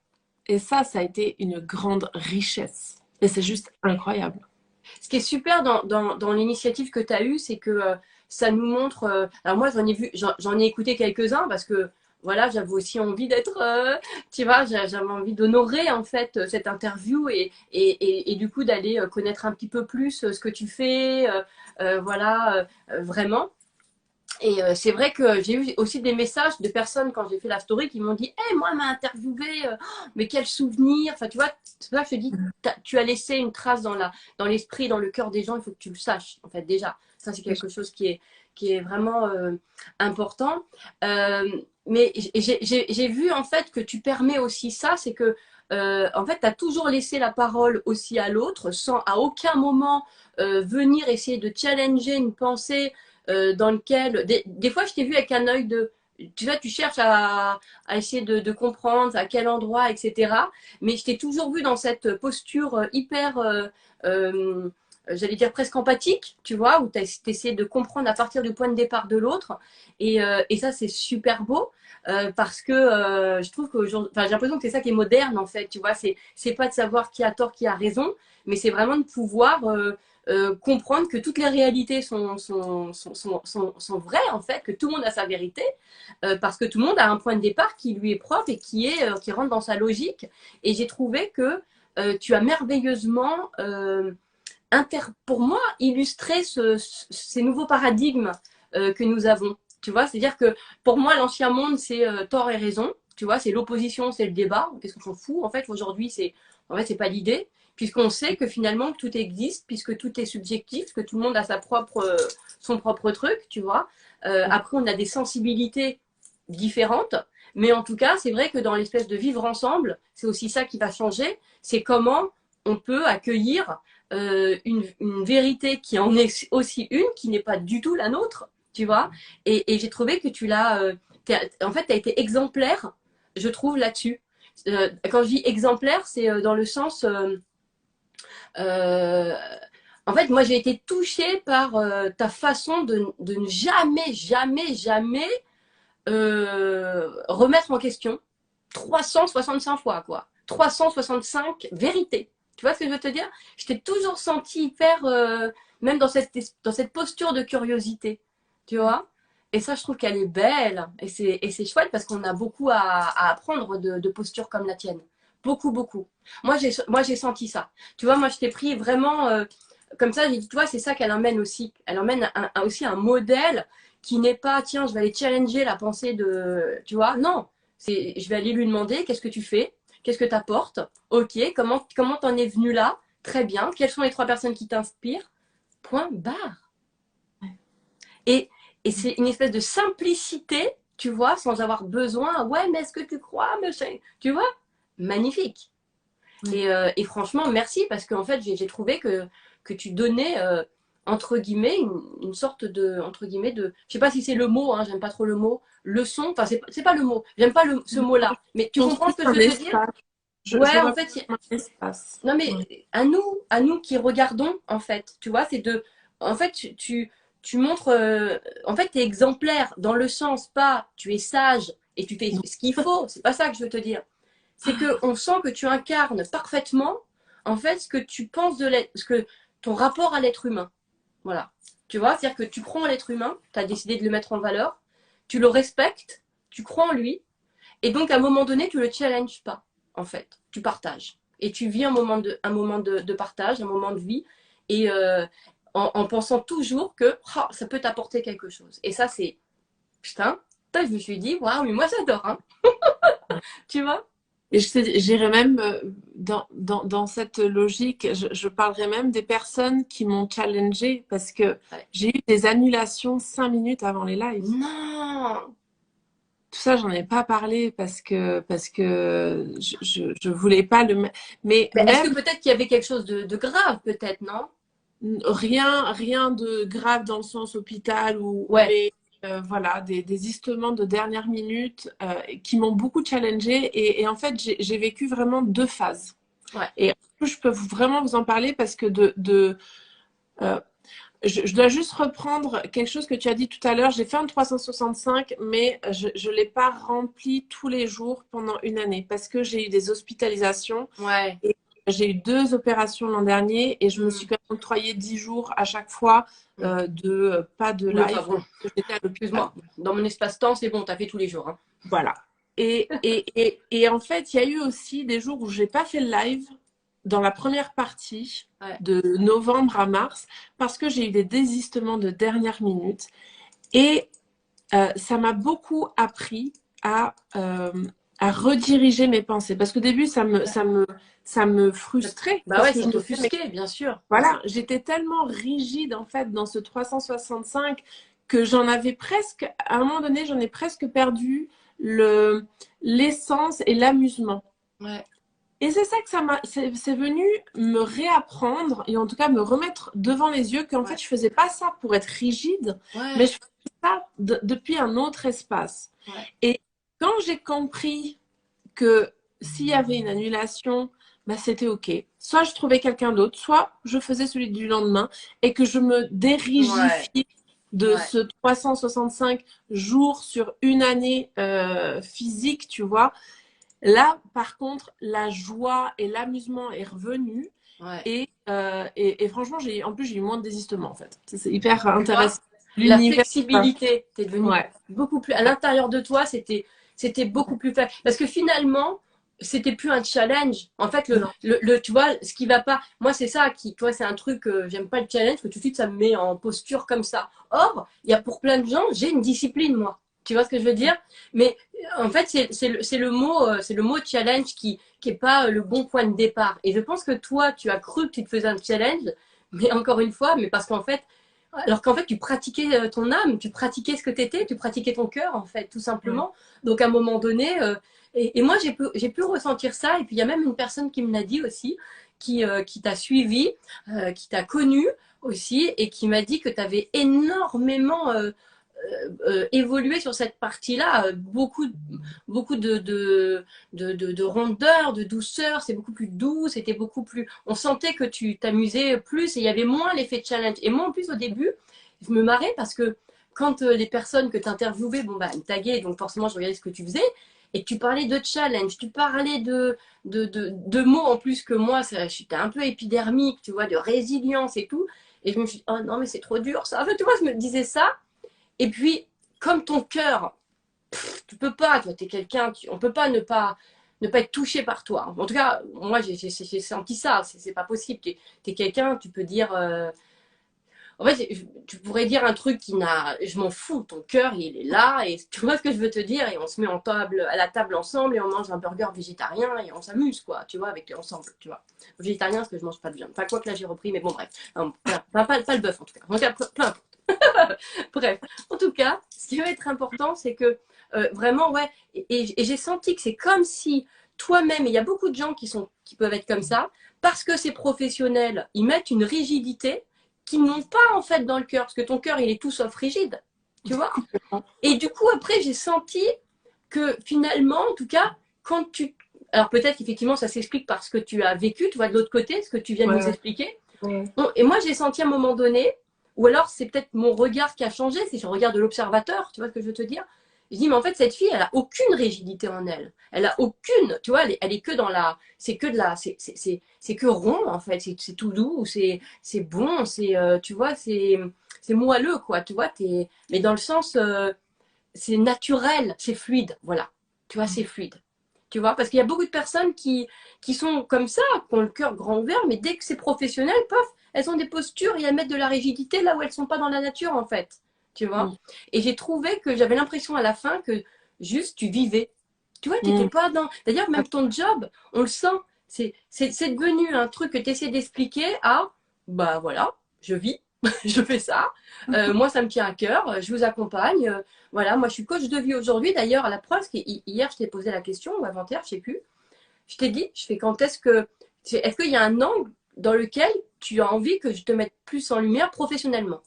Et ça a été une grande richesse. Et c'est juste incroyable. Ce qui est super dans l'initiative que tu as eue, c'est que ça nous montre. Alors moi, j'en ai écouté quelques-uns parce que voilà, j'avais aussi envie d'être, tu vois, j'avais envie d'honorer en fait cette interview et du coup d'aller connaître un petit peu plus ce que tu fais, voilà, vraiment. Et c'est vrai que j'ai eu aussi des messages de personnes quand j'ai fait la story qui m'ont dit hey, moi, elle m'a interviewé, mais quel souvenir. Enfin, tu vois, c'est pour ça que je te dis tu as laissé une trace dans l'esprit, dans le cœur des gens, il faut que tu le saches, en fait, déjà. Ça, c'est quelque chose qui est vraiment important. Euh, mais j'ai vu, en fait, que tu permets aussi ça, c'est que, en fait, tu as toujours laissé la parole aussi à l'autre, sans à aucun moment venir essayer de challenger une pensée dans lequel, des fois, je t'ai vu avec un œil de, tu vois, tu cherches à essayer de comprendre à quel endroit, etc. Mais je t'ai toujours vu dans cette posture hyper, j'allais dire presque empathique, tu vois, où tu essayé de comprendre à partir du point de départ de l'autre. Et ça, c'est super beau. Parce que je trouve que enfin, j'ai l'impression que c'est ça qui est moderne en fait, tu vois, c'est pas de savoir qui a tort, qui a raison, mais c'est vraiment de pouvoir comprendre que toutes les réalités sont vraies, en fait, que tout le monde a sa vérité, parce que tout le monde a un point de départ qui lui est propre et qui rentre dans sa logique. Et j'ai trouvé que tu as merveilleusement, pour moi, illustré ces nouveaux paradigmes que nous avons. Tu vois, c'est-à-dire que pour moi, l'ancien monde, c'est tort et raison. Tu vois, c'est l'opposition, c'est le débat. Qu'est-ce qu'on s'en fout En fait, aujourd'hui, c'est pas l'idée puisqu'on sait que finalement tout existe, puisque tout est subjectif, que tout le monde a son propre truc, tu vois. Après, on a des sensibilités différentes, mais en tout cas, c'est vrai que dans l'espèce de vivre ensemble, c'est aussi ça qui va changer, c'est comment on peut accueillir une vérité qui en est aussi une, qui n'est pas du tout la nôtre, tu vois. Et j'ai trouvé que en fait, tu as été exemplaire, je trouve, là-dessus. Quand je dis exemplaire, c'est dans le sens euh, en fait, moi, j'ai été touchée par ta façon de ne jamais, jamais, jamais remettre en question 365 fois, quoi. 365 vérités. Tu vois ce que je veux te dire? Je t'ai toujours senti hyper, même dans cette posture de curiosité, tu vois? Et ça, je trouve qu'elle est belle. Et c'est chouette parce qu'on a beaucoup à apprendre de postures comme la tienne. Beaucoup, beaucoup. Moi, j'ai senti ça. Tu vois, moi, je t'ai pris vraiment comme ça. J'ai dit, tu vois, c'est ça qu'elle emmène aussi. Elle emmène aussi un modèle qui n'est pas, tiens, je vais aller challenger la pensée de, tu vois, non. Je vais aller lui demander, qu'est-ce que tu fais? Qu'est-ce que tu apportes? Ok, comment t'en es venu là? Très bien. Quelles sont les trois personnes qui t'inspirent? Point barre. Et, et c'est une espèce de simplicité tu vois, sans avoir besoin. Ouais, mais est-ce que tu crois, monsieur? Tu vois? Magnifique. Et franchement, merci parce qu'en fait, j'ai trouvé que tu donnais, entre guillemets, une sorte de, entre guillemets, de, je sais pas si c'est le mot, hein, j'aime pas trop le mot, leçon, enfin, c'est pas le mot, j'aime pas ce mot-là, mais tu comprends Construire ce que je un veux te dire? espace. Je Ouais, en vois fait, un espace. non, mais Ouais. à nous qui regardons, en fait, tu vois, c'est de. En fait, tu montres. En fait, tu es exemplaire dans le sens, pas tu es sage et tu fais ce qu'il faut. C'est pas ça que je veux te dire. C'est qu'on sent que tu incarnes parfaitement, en fait, ce que tu penses de l'être, ce que ton rapport à l'être humain. Voilà. Tu vois, c'est-à-dire que tu prends l'être humain, tu as décidé de le mettre en valeur, tu le respectes, tu crois en lui, et donc, à un moment donné, tu ne le challenges pas, en fait. Tu partages. Et tu vis un moment de partage, un moment de vie, et en pensant toujours que oh, ça peut t'apporter quelque chose. Et ça, c'est... Putain, je me suis dit, waouh, mais moi, j'adore, hein. Tu vois? Et j'irais même dans cette logique, je parlerais même des personnes qui m'ont challengée parce que Ouais. j'ai eu des annulations 5 minutes avant les lives. Non. Tout ça, j'en ai pas parlé parce que je voulais pas mais Mais est-ce que même peut-être qu'il y avait quelque chose de grave, peut-être, non? rien de grave dans le sens hôpital ou Ouais. mais voilà des désistements de dernière minute qui m'ont beaucoup challengée et en fait j'ai vécu vraiment 2 phases. Ouais. Et en plus, je peux vraiment vous en parler parce que euh, je dois juste reprendre quelque chose que tu as dit tout à l'heure. J'ai fait un 365, mais je ne l'ai pas rempli tous les jours pendant une année parce que j'ai eu des hospitalisations Ouais. et j'ai eu 2 opérations l'an dernier et je me suis Mm. quand même octroyé 10 jours à chaque fois Mm. pas de Oui, enfin live bon, parce que j'étais à l'hôpital. excuse-moi. Dans mon espace-temps, c'est bon, t'as fait tous les jours, hein. Voilà. Et en fait, il y a eu aussi des jours où j'ai pas fait le live dans la première partie Ouais. de novembre à mars parce que j'ai eu des désistements de dernière minute. Et ça m'a beaucoup appris à rediriger mes pensées. Parce qu'au début, ça me frustrait Bah parce ouais, que ça je me disais, mais t'offusquait, bien sûr. voilà, j'étais tellement rigide en fait dans ce 365 que j'en avais presque, à un moment donné, j'en ai presque perdu l'essence et l'amusement. Ouais. Et c'est ça que c'est venu me réapprendre et en tout cas me remettre devant les yeux qu'en Ouais. fait je faisais pas ça pour être rigide, mais Ouais. je faisais ça depuis un autre espace. Ouais. Et quand j'ai compris que s'il y avait une annulation, bah, c'était OK. Soit je trouvais quelqu'un d'autre, soit je faisais celui du lendemain et que je me Ouais. dérigifiais de Ouais. ce 365 jours sur une année physique, tu vois. Là, par contre, la joie et l'amusement est revenu Ouais. et franchement, en plus, j'ai eu moins de désistements en fait. C'est hyper Tu vois, intéressant. la L'univers, flexibilité, t'es devenu ouais. beaucoup plus à l'intérieur de toi, c'était beaucoup plus facile parce que finalement, c'était plus un challenge. En fait, Non. tu vois, ce qui va pas, moi c'est ça qui, toi, c'est un truc j'aime pas le challenge, que tout de suite ça me met en posture comme ça. Or, il y a pour plein de gens, j'ai une discipline moi. Tu vois ce que je veux dire? Mais en fait, c'est le mot challenge qui est pas le bon point de départ. Et je pense que toi, tu as cru que tu te faisais un challenge, mais encore une fois, mais parce qu'en fait, alors qu'en fait, tu pratiquais ton âme, tu pratiquais ce que tu étais, tu pratiquais ton cœur, en fait, tout Ouais. simplement. Donc, à un moment donné, et moi, j'ai pu ressentir ça. Et puis, il y a même une personne qui me l'a dit aussi, qui t'a suivi, qui t'a connu aussi, et qui m'a dit que tu avais énormément évolué sur cette partie-là. Beaucoup de rondeur, de douceur. C'est beaucoup plus doux, c'était beaucoup plus. On sentait que tu t'amusais plus et il y avait moins l'effet challenge. Et moi, en plus, au début, je me marrais parce que quand les personnes que tu interviewais, bon, bah, me taguaient, donc forcément, je regardais ce que tu faisais. Et tu parlais de challenge, tu parlais de mots en plus que moi, j'étais un peu épidermique, tu vois, de résilience et tout. Et je me suis dit, oh non, mais c'est trop dur ça. En fait, tu vois, je me disais ça. Et puis, comme ton cœur, tu peux pas, toi, t'es quelqu'un, on peut pas ne pas être touché par toi. En tout cas, moi, j'ai senti ça, c'est pas possible. T'es quelqu'un, tu peux dire. En fait, tu pourrais dire un truc qui n'a. Je m'en fous, ton cœur, il est là, et tu vois ce que je veux te dire, et on se met à la table ensemble, et on mange un burger végétarien, et on s'amuse, quoi, tu vois, ensemble, tu vois. Végétarien, parce que je mange pas de viande. Enfin, quoi que là, j'ai repris, mais bon, bref. Pas le bœuf, en tout cas. En tout cas, peu importe. Bref, en tout cas, ce qui va être important, c'est que vraiment, ouais. Et j'ai senti que c'est comme si toi-même, et il y a beaucoup de gens qui peuvent être comme ça, parce que c'est professionnel, ils mettent une rigidité qu'ils n'ont pas en fait dans le cœur, parce que ton cœur, il est tout sauf rigide, tu vois. Et du coup, après, j'ai senti que finalement, en tout cas, quand tu... Alors peut-être qu'effectivement, ça s'explique parce que tu as vécu, tu vois, de l'autre côté, ce que tu viens de nous expliquer. Bon, et moi, j'ai senti à un moment donné, ou alors c'est peut-être mon regard qui a changé, c'est le regard de l'observateur, tu vois ce que je veux te dire. Je dis, mais en fait, cette fille, elle a aucune rigidité en elle. Elle a aucune, tu vois, elle est que dans la, c'est que de la, c'est que rond, en fait. C'est tout doux, c'est bon, tu vois, c'est moelleux, quoi. Tu vois, mais dans le sens, c'est naturel, c'est fluide, voilà. Tu vois, c'est fluide. Tu vois, parce qu'il y a beaucoup de personnes qui sont comme ça, qui ont le cœur grand ouvert, mais dès que c'est professionnel, paf, elles ont des postures et elles mettent de la rigidité là où elles sont pas dans la nature, en fait. Tu vois. Et j'ai trouvé que j'avais l'impression à la fin que juste tu vivais. Tu vois, tu n'étais pas dans. D'ailleurs, même ton job, on le sent. C'est devenu un truc que tu essaies d'expliquer à, bah voilà, je vis, je fais ça. Moi, ça me tient à cœur, je vous accompagne. Voilà, moi, je suis coach de vie aujourd'hui. D'ailleurs, à la preuve, hier, je t'ai posé la question, ou avant-hier, je sais plus. Je t'ai dit, je fais quand est-ce qu'il y a un angle dans lequel tu as envie que je te mette plus en lumière professionnellement?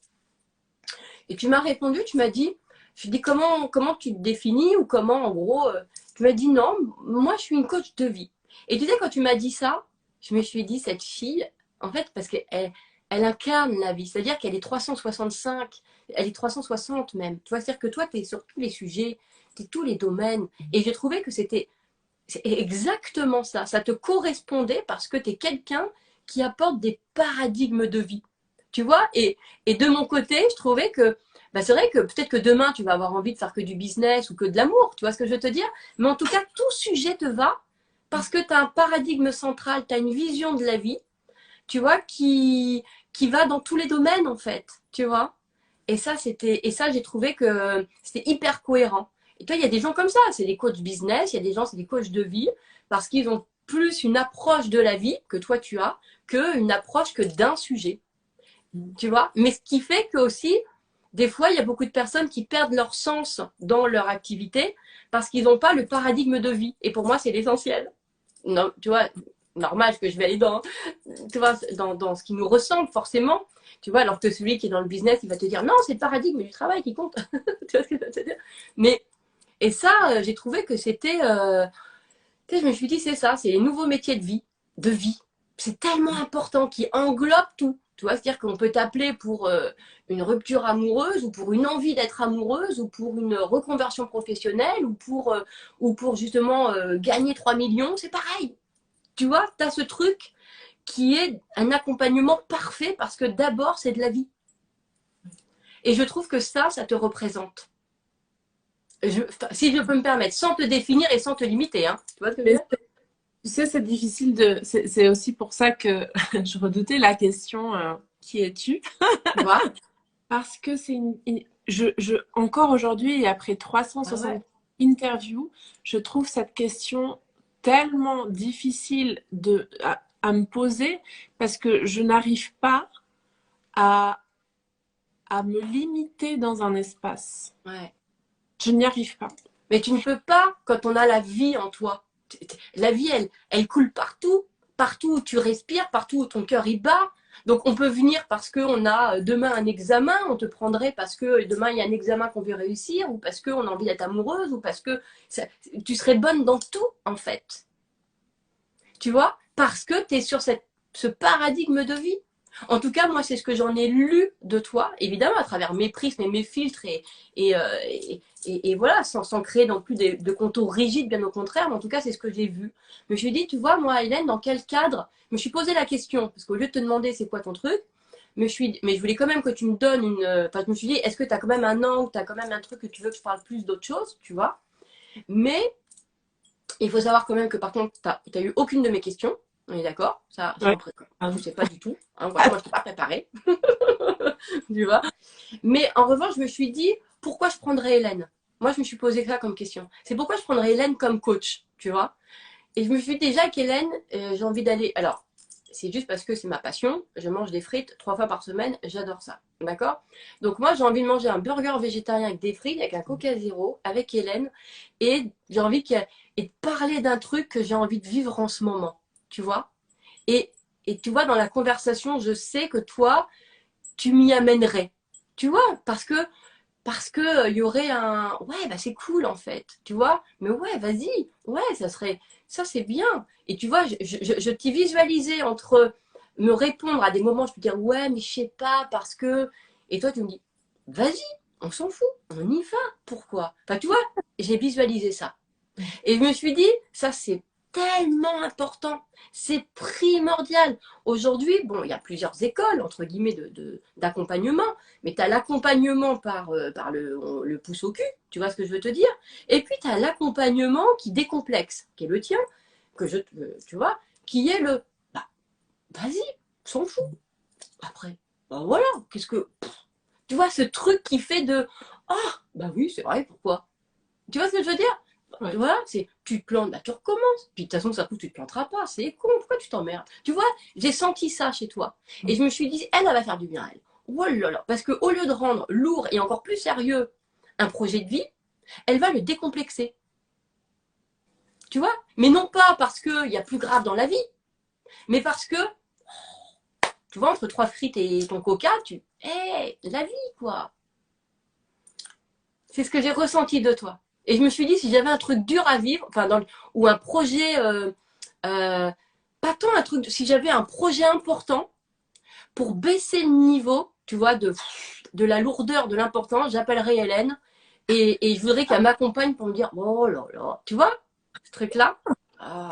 Et tu m'as répondu, tu m'as dit, je dis comment tu te définis ou comment, en gros, tu m'as dit non, moi, je suis une coach de vie. Et tu sais, quand tu m'as dit ça, je me suis dit, cette fille, en fait, parce qu'elle elle incarne la vie, c'est-à-dire qu'elle est 365, elle est 360 même. Tu vois, c'est-à-dire que toi, tu es sur tous les sujets, tu es tous les domaines. Et j'ai trouvé que c'est exactement ça. Ça te correspondait parce que tu es quelqu'un qui apporte des paradigmes de vie. Tu vois, et de mon côté, je trouvais que bah c'est vrai que peut-être que demain, tu vas avoir envie de faire que du business ou que de l'amour. Tu vois ce que je veux te dire? Mais en tout cas, tout sujet te va parce que tu as un paradigme central, tu as une vision de la vie, tu vois, qui va dans tous les domaines, en fait. Tu vois? Et ça, j'ai trouvé que c'était hyper cohérent. Et toi, il y a des gens comme ça, c'est des coachs business, il y a des gens, c'est des coachs de vie, parce qu'ils ont plus une approche de la vie que toi tu as, qu'une approche que d'un sujet. Tu vois? Mais ce qui fait que aussi, des fois, il y a beaucoup de personnes qui perdent leur sens dans leur activité parce qu'ils n'ont pas le paradigme de vie. Et pour moi, c'est l'essentiel. Non, tu vois, normal que je vais aller tu vois, dans ce qui nous ressemble forcément. Tu vois, alors que celui qui est dans le business, il va te dire non, c'est le paradigme du travail qui compte. Tu vois ce que je veux te dire? Mais, et ça, j'ai trouvé que c'était. Tu sais, je me suis dit, c'est ça, c'est les nouveaux métiers de vie. De vie. C'est tellement important qui englobe tout. Tu vois, c'est-à-dire qu'on peut t'appeler pour une rupture amoureuse ou pour une envie d'être amoureuse ou pour une reconversion professionnelle ou pour justement gagner 3 millions, c'est pareil. Tu vois, tu as ce truc qui est un accompagnement parfait parce que d'abord, c'est de la vie. Et je trouve que ça te représente. Si je peux me permettre, sans te définir et sans te limiter. Hein. Tu vois ce que je veux dire? Tu sais, c'est difficile de. C'est aussi pour ça que je redoutais la question qui es-tu? Tu vois? Parce que c'est encore aujourd'hui, et après Ah 360 ouais. interviews, je trouve cette question tellement difficile à me poser parce que je n'arrive pas à, à me limiter dans un espace. Ouais. Je n'y arrive pas. Mais tu ne peux pas quand on a la vie en toi. La vie, elle coule partout. Partout où tu respires, partout où ton cœur y bat. Donc on peut venir parce qu'on a demain un examen, on te prendrait parce que demain il y a un examen qu'on veut réussir, ou parce qu'on a envie d'être amoureuse, ou parce que tu serais bonne dans tout en fait. Tu vois? Parce que tu es sur ce paradigme de vie. En tout cas, moi, c'est ce que j'en ai lu de toi, évidemment, à travers mes prismes et mes filtres, et voilà, sans créer non plus de contours rigides, bien au contraire, mais en tout cas, c'est ce que j'ai vu. Je me suis dit, tu vois, moi, Hélène, dans quel cadre? Je me suis posé la question, parce qu'au lieu de te demander c'est quoi ton truc, mais je voulais quand même que tu me donnes une. Enfin, je me suis dit, est-ce que tu as quand même un angle, tu as quand même un truc que tu veux que je parle plus d'autre chose, tu vois? Mais il faut savoir quand même que par contre, tu n'as eu aucune de mes questions. On est d'accord? Ça, Ouais. je ne sais pas du tout. Hein, voilà, moi, je ne t'ai pas préparé. Tu vois? Mais en revanche, je me suis dit, pourquoi je prendrais Hélène? Moi, je me suis posé ça comme question. C'est pourquoi je prendrais Hélène comme coach, tu vois? Et je me suis dit déjà qu'Hélène, j'ai envie d'aller. Alors, c'est juste parce que c'est ma passion. Je mange des frites 3 fois par semaine. J'adore ça. D'accord? Donc moi, j'ai envie de manger un burger végétarien avec des frites, avec un Coca Zéro, avec Hélène. Et j'ai envie et de parler d'un truc que j'ai envie de vivre en ce moment. Tu vois? Et, et tu vois, dans la conversation, je sais que toi, tu m'y amènerais. Tu vois? Parce que il y aurait un ouais bah c'est cool en fait, tu vois, mais ouais vas-y, ouais ça c'est bien. Et tu vois, je t'y visualisais entre me répondre à des moments, je peux dire ouais mais je sais pas parce que, et toi tu me dis vas-y, on s'en fout, on y va, pourquoi, enfin tu vois, j'ai visualisé ça. Et je me suis dit, ça c'est tellement important, c'est primordial. Aujourd'hui, bon, il y a plusieurs écoles, entre guillemets, d'accompagnement, mais tu as l'accompagnement par le pouce au cul, tu vois ce que je veux te dire. Et puis tu as l'accompagnement qui décomplexe, qui est le tien, tu vois, qui est bah, vas-y, s'en fout. Après, bah voilà, qu'est-ce que, tu vois, ce truc qui fait bah oui, c'est vrai, pourquoi? Tu vois ce que je veux dire? Ouais. Voilà, c'est tu te plantes, bah tu recommences. Puis de toute façon, ça se trouve, tu te planteras pas. C'est con, pourquoi tu t'emmerdes? Tu vois, j'ai senti ça chez toi. Et je me suis dit, elle va faire du bien, elle. Oh là là. Parce qu'au lieu de rendre lourd et encore plus sérieux un projet de vie, elle va le décomplexer. Tu vois? Mais non pas parce qu'il y a plus grave dans la vie, mais parce que, tu vois, entre 3 frites et ton coca, la vie, quoi. C'est ce que j'ai ressenti de toi. Et je me suis dit, si j'avais un truc dur à vivre, enfin, ou un projet, euh, pas tant un truc, si j'avais un projet important pour baisser le niveau, tu vois, de la lourdeur, de l'importance, j'appellerais Hélène et je voudrais qu'elle m'accompagne pour me dire, oh là là, tu vois, ce truc-là. Ah.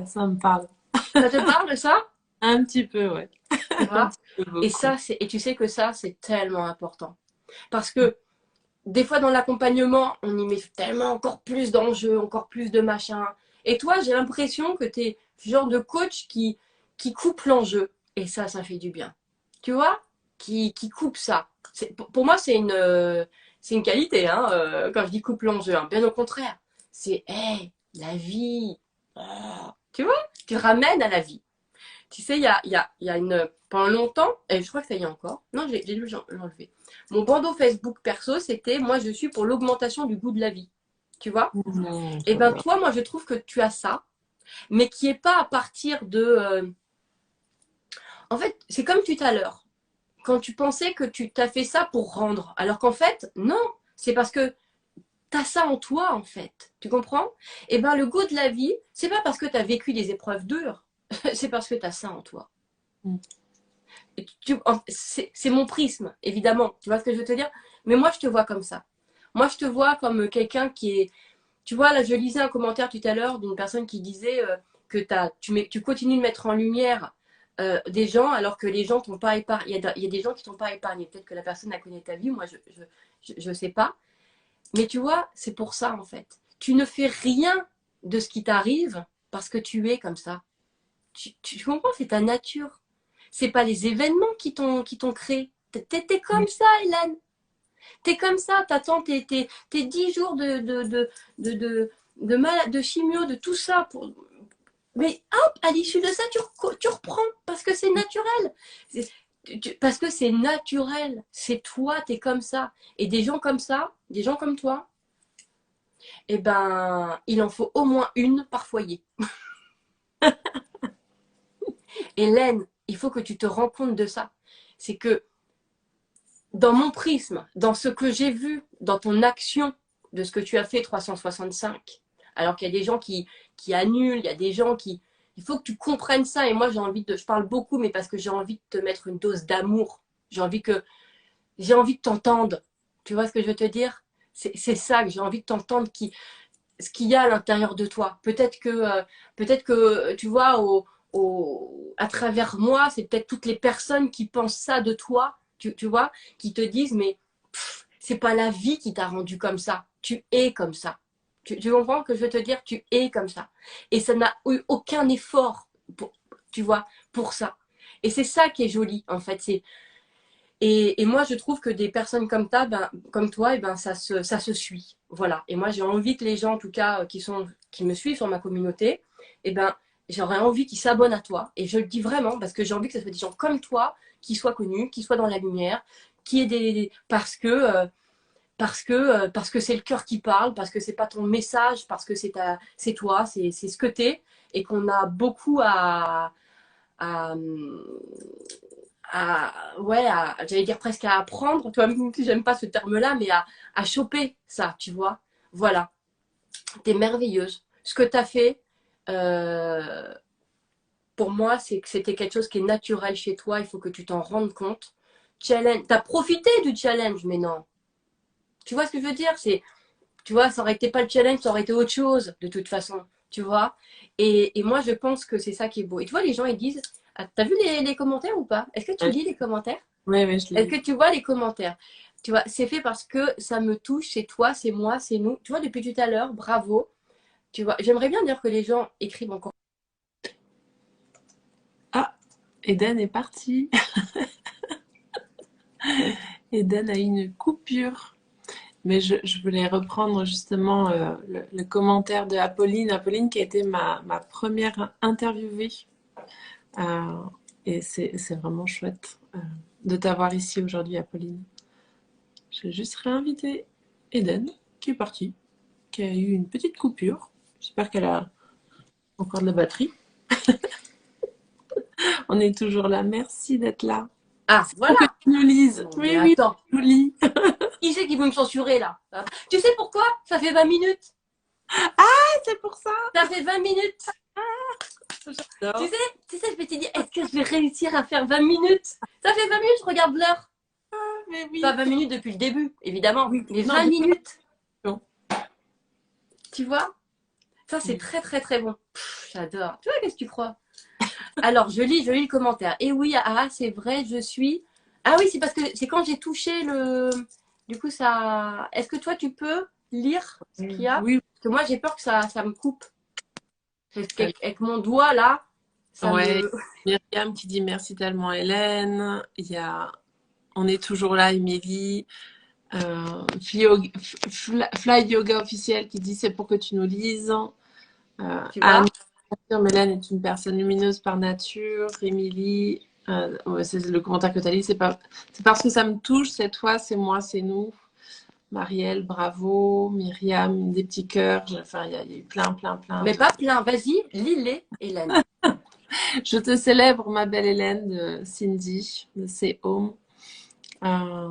Ça me parle. Ça te parle de ça? Un petit peu, ouais. Tu Un vois? petit peu Et beaucoup. ça, et tu sais que ça, c'est tellement important. Parce que des fois, dans l'accompagnement, on y met tellement encore plus d'enjeux, encore plus de machin. Et toi, j'ai l'impression que tu es ce genre de coach qui coupe l'enjeu. Et ça fait du bien. Tu vois, qui coupe ça. Pour moi, c'est une qualité, hein, quand je dis coupe l'enjeu. Hein. Bien au contraire. C'est, hey, la vie. Oh. Tu vois, tu ramènes à la vie. Tu sais, il y a pendant longtemps, et je crois que ça y est encore, non, j'ai dû l'enlever. Mon bandeau Facebook perso, c'était moi, je suis pour l'augmentation du goût de la vie. Tu vois? Et ben, J'adore. toi, moi, je trouve que tu as ça, mais qui est pas à partir de. En fait, c'est comme tout à l'heure, quand tu pensais que tu t'as fait ça pour rendre, alors qu'en fait, non, c'est parce que tu as ça en toi, en fait. Tu comprends? Et ben, le goût de la vie, c'est pas parce que tu as vécu des épreuves dures, c'est parce que tu as ça en toi. Mm. C'est mon prisme, évidemment. Tu vois ce que je veux te dire? Mais moi, je te vois comme ça. Moi, je te vois comme quelqu'un qui est. Tu vois, là, je lisais un commentaire tout à l'heure d'une personne qui disait que tu continues de mettre en lumière des gens alors que les gens t'ont pas épargné. Il y a des gens qui t'ont pas épargné. Peut-être que la personne a connu ta vie, moi, je sais pas. Mais tu vois, c'est pour ça, en fait. Tu ne fais rien de ce qui t'arrive parce que tu es comme ça. Tu comprends? C'est ta nature. C'est pas les événements qui t'ont créé. T'es comme ça, Hélène. T'es comme ça. T'attends tes 10 jours de chimio, de tout ça. Mais hop, à l'issue de ça, tu reprends. Parce que c'est naturel. Parce que c'est naturel. C'est toi, t'es comme ça. Et des gens comme ça, des gens comme toi, eh ben, il en faut au moins une par foyer. Hélène, il faut que tu te rends compte de ça. C'est que dans mon prisme, dans ce que j'ai vu, dans ton action de ce que tu as fait 365, alors qu'il y a des gens qui annulent, il y a des gens qui... Il faut que tu comprennes ça. Et moi, j'ai envie de... Je parle beaucoup, mais parce que j'ai envie de te mettre une dose d'amour. J'ai envie de t'entendre. Tu vois ce que je veux te dire? C'est ça que j'ai envie de t'entendre, ce qu'il y a à l'intérieur de toi. Peut-être que tu vois, à travers moi, c'est peut-être toutes les personnes qui pensent ça de toi, tu vois, qui te disent, mais c'est pas la vie qui t'a rendu comme ça. Tu es comme ça. Tu comprends ce que je veux te dire? Tu es comme ça. Et ça n'a eu aucun effort, tu vois, pour ça. Et c'est ça qui est joli, en fait. Et moi, je trouve que des personnes comme toi, ça se suit. Voilà. Et moi, j'ai envie que les gens, en tout cas, qui me suivent sur ma communauté, eh ben, j'aurais envie qu'ils s'abonnent à toi. Et je le dis vraiment parce que j'ai envie que ce soit des gens comme toi qui soient connus, qui soient dans la lumière, qui aient parce que c'est le cœur qui parle, parce que c'est pas ton message, parce que c'est toi, c'est ce que t'es, et qu'on a beaucoup à, ouais, j'allais dire presque à apprendre, tu vois, même si j'aime pas ce terme-là, mais à choper ça, tu vois. Voilà, t'es merveilleuse. Ce que t'as fait, euh, pour moi, c'est que c'était quelque chose qui est naturel chez toi, il faut que tu t'en rendes compte. Challenge, t'as profité du challenge, mais non. Tu vois ce que je veux dire? Tu vois, ça aurait été pas le challenge, ça aurait été autre chose, de toute façon, tu vois. Et moi, je pense que c'est ça qui est beau. Et tu vois, les gens, ils disent, ah, t'as vu les commentaires ou pas? Est-ce que tu Ouais, lis les commentaires? ouais, je l'ai Est-ce vu. que tu vois les commentaires? Tu vois, c'est fait parce que ça me touche, c'est toi, c'est moi, c'est nous. Tu vois, depuis tout à l'heure, bravo. Tu vois, j'aimerais bien dire que les gens écrivent encore. Ah, Eden est parti. Eden a eu une coupure. Mais je voulais reprendre justement le commentaire de Apolline. Apolline qui a été ma première interviewée. Euh, et c'est vraiment chouette de t'avoir ici aujourd'hui, Apolline. Je vais juste réinviter Eden, qui est partie, qui a eu une petite coupure. J'espère qu'elle a encore de la batterie. On est toujours là. Merci d'être là. Ah, C'est pour que voilà. tu nous lises. Non, mais Oui, oui, attends. je nous lis. Qui c'est qui veut me censurer là? Tu sais pourquoi? Ça fait 20 minutes. C'est pour ça. Ça fait 20 minutes. Tu J'adore. sais, tu sais, je m'étais dit, est-ce que je vais réussir à faire 20 minutes? Ça fait 20 minutes, je regarde l'heure. Mais Pas oui. 20 minutes depuis le début, évidemment. Oui. Mais Non, 20 depuis minutes, non. tu vois? Ça, c'est Oui. très, très, très bon. J'adore. Tu vois, qu'est-ce que tu crois? Alors, je lis le commentaire. Et oui, ah, c'est vrai, je suis. Ah oui, c'est parce que c'est quand j'ai touché le. Du coup, ça. Est-ce que toi, tu peux lire ce qu'il y a? Oui. Parce que moi, j'ai peur que ça me coupe. Parce Euh, qu'avec mon doigt, là, ça Ouais. me. Myriam qui dit merci tellement Hélène. Il y a On est toujours là, Émilie. Fly Yoga officiel qui dit c'est pour que tu nous lises. Tu Anne, vois? Hélène est une personne lumineuse par nature. Émilie, ouais, c'est le commentaire que tu as dit, c'est parce que ça me touche, c'est toi, c'est moi, c'est nous. Marielle, bravo. Myriam, des petits cœurs. Enfin, il y a eu plein, plein, plein. Mais pas plein. Vas-y, lis-les, Hélène. Je te célèbre, ma belle Hélène, de Cindy, de C'est Home. Euh,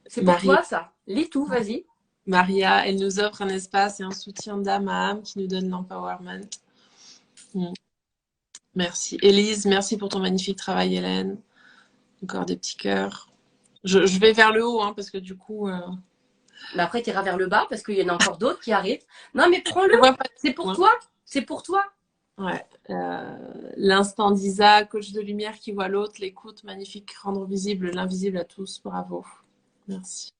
C'est pour Marie, toi, ça. Lis tout, vas-y. Maria, elle nous offre un espace et un soutien d'âme à âme qui nous donne l'empowerment. Mm. Merci. Élise, merci pour ton magnifique travail, Hélène. Encore des petits cœurs. Je vais vers le haut, hein, parce que du coup, Mais après, tu iras vers le bas parce qu'il y en a encore d'autres qui arrivent. Non, mais prends-le. je vois pas C'est tout, pour hein. toi. C'est pour toi. Ouais. L'instant d'Isa, coach de lumière qui voit l'autre, l'écoute, magnifique, rendre visible l'invisible à tous. Bravo. Merci.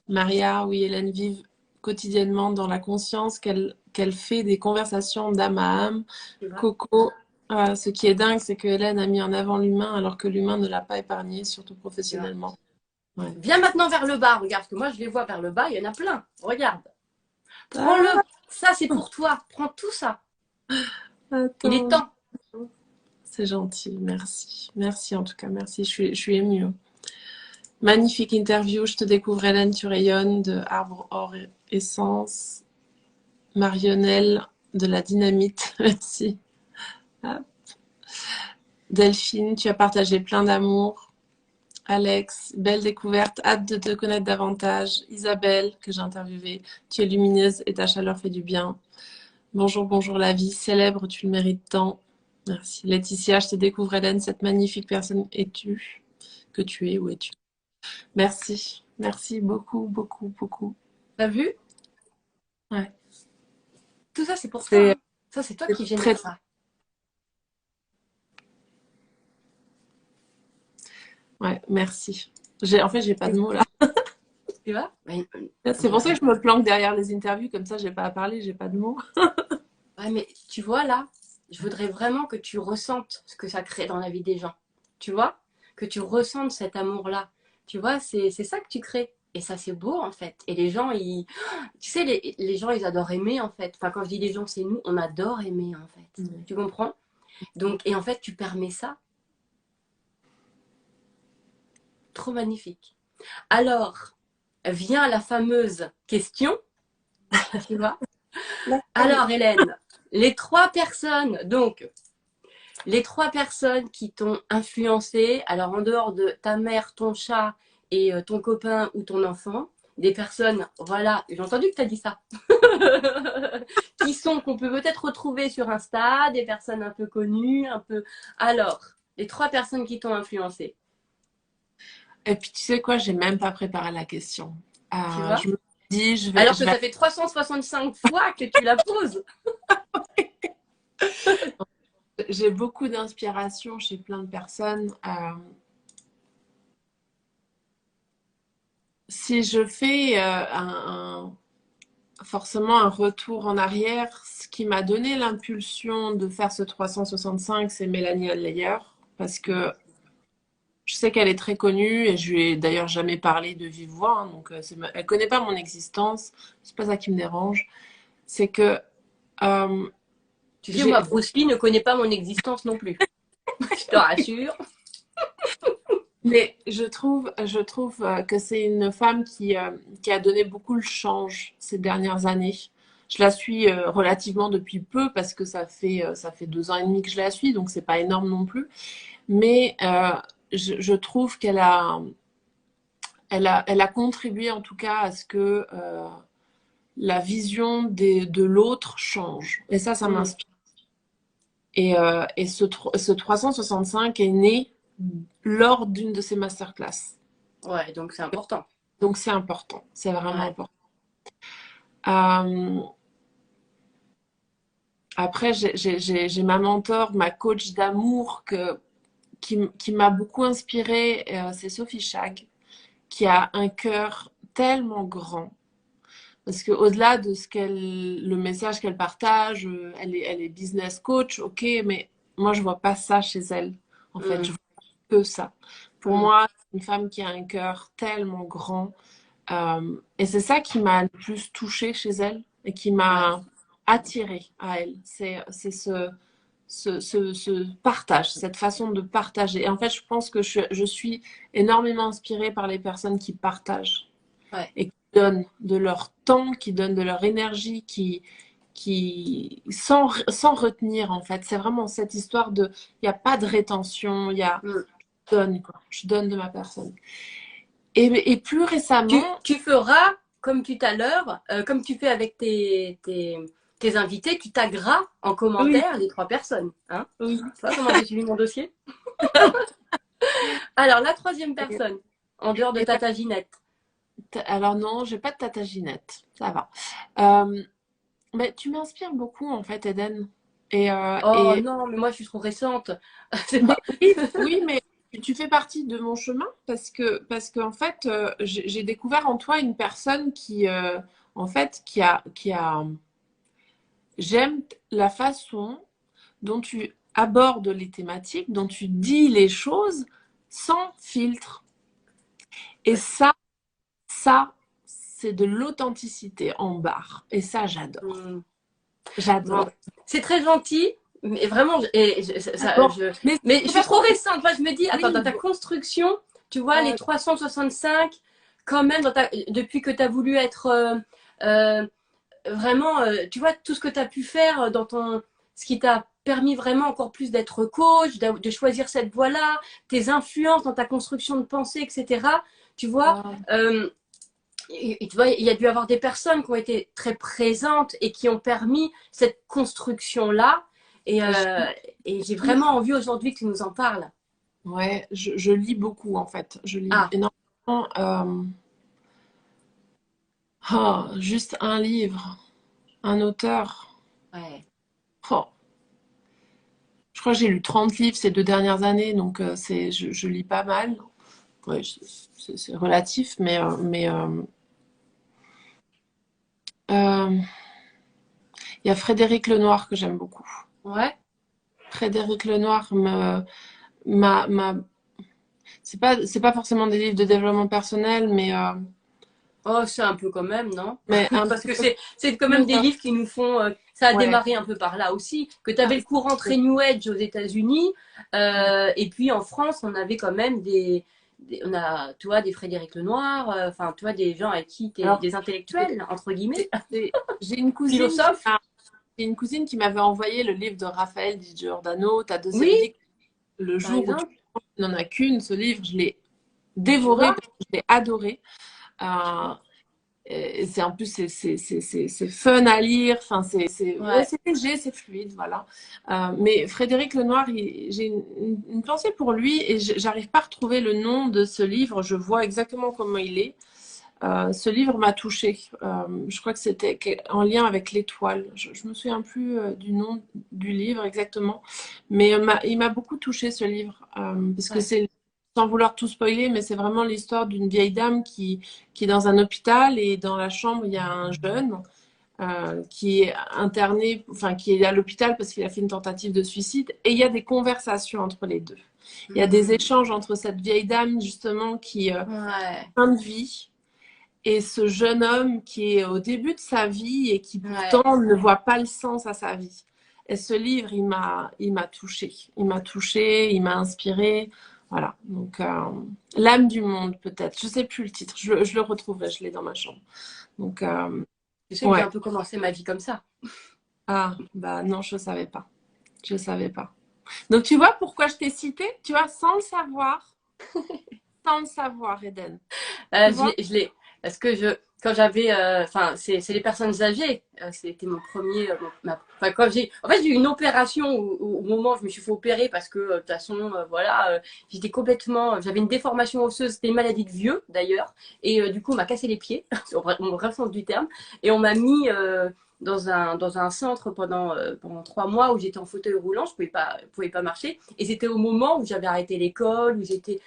Maria, oui, Hélène vive quotidiennement dans la conscience qu'elle fait des conversations d'âme à âme. Tu vois. Coco, ce qui est dingue, c'est que Hélène a mis en avant l'humain alors que l'humain ne l'a pas épargné, surtout Tu vois. professionnellement. Ouais. Viens maintenant vers le bas. Regarde, parce que moi, je les vois vers le bas. Il y en a plein. Regarde. Prends-le. Ah, Ça, c'est pour toi. Prends tout ça. Il est attends, temps. c'est gentil, merci. Merci en tout cas, merci, je suis émue. Magnifique interview, je te découvre Hélène, tu rayonnes de Arbre Or Essence. Marionnelle de la dynamite, merci. Hop. Delphine, tu as partagé plein d'amour. Alex, belle découverte, hâte de te connaître davantage. Isabelle, que j'ai interviewée, tu es lumineuse et ta chaleur fait du bien. Bonjour, bonjour la vie, célèbre, tu le mérites tant. Merci. Laetitia, je te découvre Hélène, cette magnifique personne es-tu, que tu es, où es-tu? Merci, merci beaucoup, beaucoup, beaucoup. T'as vu? Ouais, Tout ça, c'est pour toi. c'est Hein. Ça, c'est toi qui c'est très, génère ça. ouais, merci. En fait, j'ai pas de mots là. Tu vois? C'est pour ça que je me planque derrière les interviews, comme ça, j'ai pas à parler, j'ai pas de mots. Ouais, mais tu vois là, je voudrais vraiment que tu ressentes ce que ça crée dans la vie des gens. Tu vois? Que tu ressentes cet amour-là. Tu vois, c'est ça que tu crées. Et ça, c'est beau, en fait. Et les gens, tu sais, les gens, ils adorent aimer, en fait. Enfin, quand je dis les gens, c'est nous, on adore aimer, en fait. Mm. Tu comprends? Donc, et en fait, tu permets ça. Trop magnifique. Alors, vient la fameuse question, tu vois? Alors, Hélène, les trois personnes, donc, les trois personnes qui t'ont influencé, alors en dehors de ta mère, ton chat et ton copain ou ton enfant, des personnes, voilà, j'ai entendu que tu as dit ça, qui sont, qu'on peut peut-être retrouver sur Insta, des personnes un peu connues, un peu... Alors, les trois personnes qui t'ont influencé, Et puis, tu sais quoi, j'ai même pas préparé la question. tu vois? Je me dis, Alors je que vais... ça fait 365 fois que tu la poses. J'ai beaucoup d'inspiration chez plein de personnes. Si je fais forcément un retour en arrière, ce qui m'a donné l'impulsion de faire ce 365, c'est Mélanie Allayer, parce que je sais qu'elle est très connue et je lui ai d'ailleurs jamais parlé de vive voix, hein, donc elle connaît pas mon existence. C'est pas ça qui me dérange. C'est que euh, Tu sais, moi, j'ai Bruce Lee ne connaît pas mon existence non plus. Je te rassure. Mais je trouve que c'est une femme qui a donné beaucoup le change ces dernières années. Je la suis relativement depuis peu parce que ça fait 2 ans et demi que je la suis, donc c'est pas énorme non plus. Mais je trouve elle a contribué en tout cas à ce que la vision de l'autre change. Et ça Mm. m'inspire. Et ce 365 est né lors d'une de ces masterclass. Ouais, donc c'est important. Donc c'est important, c'est vraiment Ouais. important. Euh, Après, j'ai ma mentor, ma coach d'amour qui m'a beaucoup inspirée, c'est Sophie Chag, qui a un cœur tellement grand. Parce qu'au-delà de le message qu'elle partage, elle est business coach, ok, mais moi je vois pas ça chez elle. En fait, je Mm. vois que ça. Pour Mm. moi, c'est une femme qui a un cœur tellement grand. Et c'est ça qui m'a le plus touchée chez elle et qui Ouais. m'a attirée à elle. C'est ce partage, cette façon de partager. Et en fait, je pense que je suis énormément inspirée par les personnes qui partagent Ouais. et qui donnent de leur temps, qui donnent de leur énergie, sans retenir, en fait. C'est vraiment cette histoire de, il n'y a pas de rétention, Mm. je donne, quoi. Je donne de ma personne. Et plus récemment, Tu feras, comme tout à l'heure, comme tu fais avec tes invités, tu tagueras en oui, commentaire les trois personnes. Hein, oui. tu vois comment j'ai suivi mon dossier? Alors, la troisième personne, en dehors de Et Tata Ginette. alors non, j'ai pas de tata Ginette, ça va. Mais tu m'inspires beaucoup en fait, Eden. Et, euh, Oh et non, mais moi, je suis trop récente. C'est mais pas... oui, oui, mais tu fais partie de mon chemin parce que en fait, j'ai découvert en toi une personne en fait, j'aime la façon dont tu abordes les thématiques, dont tu dis les choses sans filtre. Et Ouais. ça, c'est de l'authenticité en barre. Et ça, j'adore. Mm. Bon, J'adore. c'est très gentil, mais vraiment, Bon, mais mais je c'est suis pas trop pour... récente. Moi, je me dis, attends, dans Oui, ta construction, tu vois, les euh, 365, quand même, depuis que tu as voulu être euh, vraiment, tu vois, tout ce que tu as pu faire ce qui t'a permis vraiment encore plus d'être coach, de choisir cette voie-là, tes influences dans ta construction de pensée, etc. Tu vois, euh, tu vois, il y a dû y avoir des personnes qui ont été très présentes et qui ont permis cette construction-là. Et, je euh, et j'ai lis, vraiment envie aujourd'hui que tu nous en parles. ouais, je lis beaucoup en fait. Je lis Ah, énormément. Juste un livre, un auteur. ouais. Oh, je crois que j'ai lu 30 livres ces 2 dernières années, donc je lis pas mal. Ouais, c'est relatif, euh, il y a Frédéric Lenoir que j'aime beaucoup. Ouais. Frédéric Lenoir m'a, c'est pas forcément des livres de développement personnel, mais Oh, c'est un peu quand même, non? Mais un Parce que peu c'est quand même plus, des livres qui nous font. Ça a ouais. démarré un peu par là aussi. Que tu avais le courant très New Age aux États-Unis. Et puis en France, on avait quand même on a, tu vois, des Frédéric Lenoir. Enfin, tu vois, des gens avec qui t'es Alors, des intellectuels, entre guillemets, j'ai une cousine philosophes. j'ai une cousine qui m'avait envoyé le livre de Raphaël Di Giordano, Ta Oui, deuxième vie, le par jour où tu exemple. n'en as qu'une. Ce livre, je l'ai Tu dévoré vois? parce que je l'ai adoré. Euh, et c'est en plus c'est fun à lire. Enfin, ouais, Ouais. c'est léger, c'est fluide, voilà. Mais Frédéric Lenoir, j'ai une pensée pour lui et j'arrive pas à retrouver le nom de ce livre. Je vois exactement comment il est. Ce livre m'a touchée. Je crois que c'était en lien avec l'étoile. Je me souviens plus du nom du livre exactement, mais il m'a beaucoup touchée ce livre parce que Ouais. c'est, sans vouloir tout spoiler, mais c'est vraiment l'histoire d'une vieille dame qui est dans un hôpital et dans la chambre il y a un jeune qui est interné, enfin qui est à l'hôpital parce qu'il a fait une tentative de suicide et il y a des conversations entre les deux. Il y a des Hmm. échanges entre cette vieille dame justement qui Ouais. fin de vie et ce jeune homme qui est au début de sa vie et qui Ouais. pourtant ne voit pas le sens à sa vie. Et ce livre, il m'a touché. Il m'a touché, il m'a inspiré. Voilà. Donc, L'âme du monde, peut-être. Je sais plus le titre. Je le retrouverai. Je l'ai dans ma chambre. Donc, Tu sais que j'ai ouais. un peu commencé ma vie comme ça. Ah, bah non, je savais pas. Je savais pas. Donc, tu vois pourquoi je t'ai cité? Tu vois, sans le savoir, Eden. Tu vois? Je l'ai. Parce que quand j'avais, enfin, c'est les personnes âgées. C'était mon premier, enfin, en fait, j'ai eu une opération au moment où je me suis fait opérer parce que, de toute façon, voilà, j'étais complètement, j'avais une déformation osseuse. C'était une maladie de vieux, d'ailleurs. Et du coup, on m'a cassé les pieds, au vrai sens du terme. Et on m'a mis, dans un centre pendant 3 mois où j'étais en fauteuil roulant. Je pouvais pas marcher. Et c'était au moment où j'avais arrêté l'école, où j'étais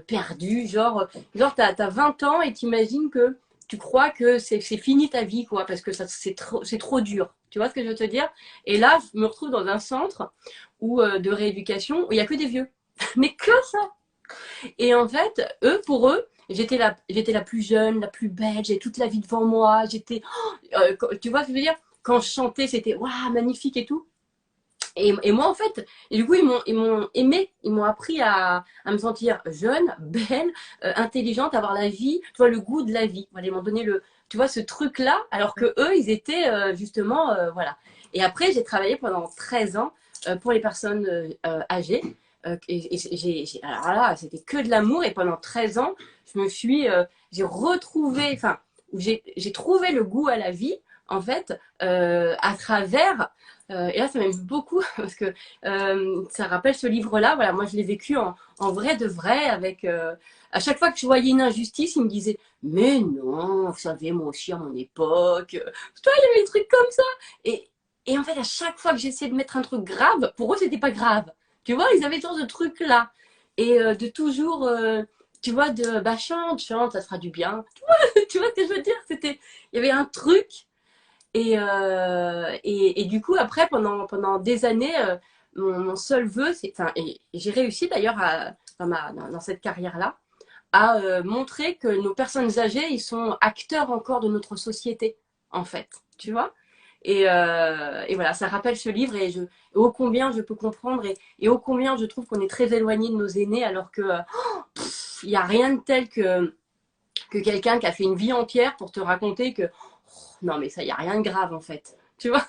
perdue, genre, t'as 20 ans et t'imagines que tu crois que c'est fini ta vie, quoi, parce que c'est trop dur. Tu vois ce que je veux te dire? Et là, je me retrouve dans un centre de rééducation où il n'y a que des vieux. Mais que ça! Et en fait, pour eux, j'étais la plus jeune, la plus belle, j'ai toute la vie devant moi. Tu vois ce que je veux dire? Quand je chantais, c'était waouh, magnifique et tout. Et moi, en fait, et du coup, ils m'ont aimé, ils m'ont appris à me sentir jeune, belle, intelligente, avoir la vie, tu vois, le goût de la vie. Voilà, ils m'ont donné tu vois, ce truc-là, alors que eux, ils étaient justement, voilà. Et après, j'ai travaillé pendant 13 ans pour les personnes âgées. Alors là, c'était que de l'amour. Et pendant 13 ans, j'ai retrouvé, enfin, j'ai trouvé le goût à la vie, en fait, à travers et là, ça m'aime beaucoup parce que ça rappelle ce livre-là. Voilà, moi, je l'ai vécu en vrai de vrai. À chaque fois que je voyais une injustice, ils me disaient mais non, vous savez, moi aussi à mon époque, toi, il y avait des trucs comme ça. Et, et en fait, à chaque fois que j'essayais de mettre un truc grave, pour eux, c'était pas grave. Tu vois, ils avaient toujours ce truc-là et de toujours. Tu vois, bah chante, chante, ça fera du bien. Tu vois ce que je veux dire? Il y avait un truc et du coup, après, pendant des années, mon seul vœu, et j'ai réussi d'ailleurs dans cette carrière-là, à montrer que nos personnes âgées, ils sont acteurs encore de notre société, en fait, tu vois. Et voilà, ça rappelle ce livre et ô combien je peux comprendre et ô combien je trouve qu'on est très éloigné de nos aînés alors que il n'y a rien de tel que quelqu'un qui a fait une vie entière pour te raconter que non mais ça, il n'y a rien de grave en fait. Tu vois.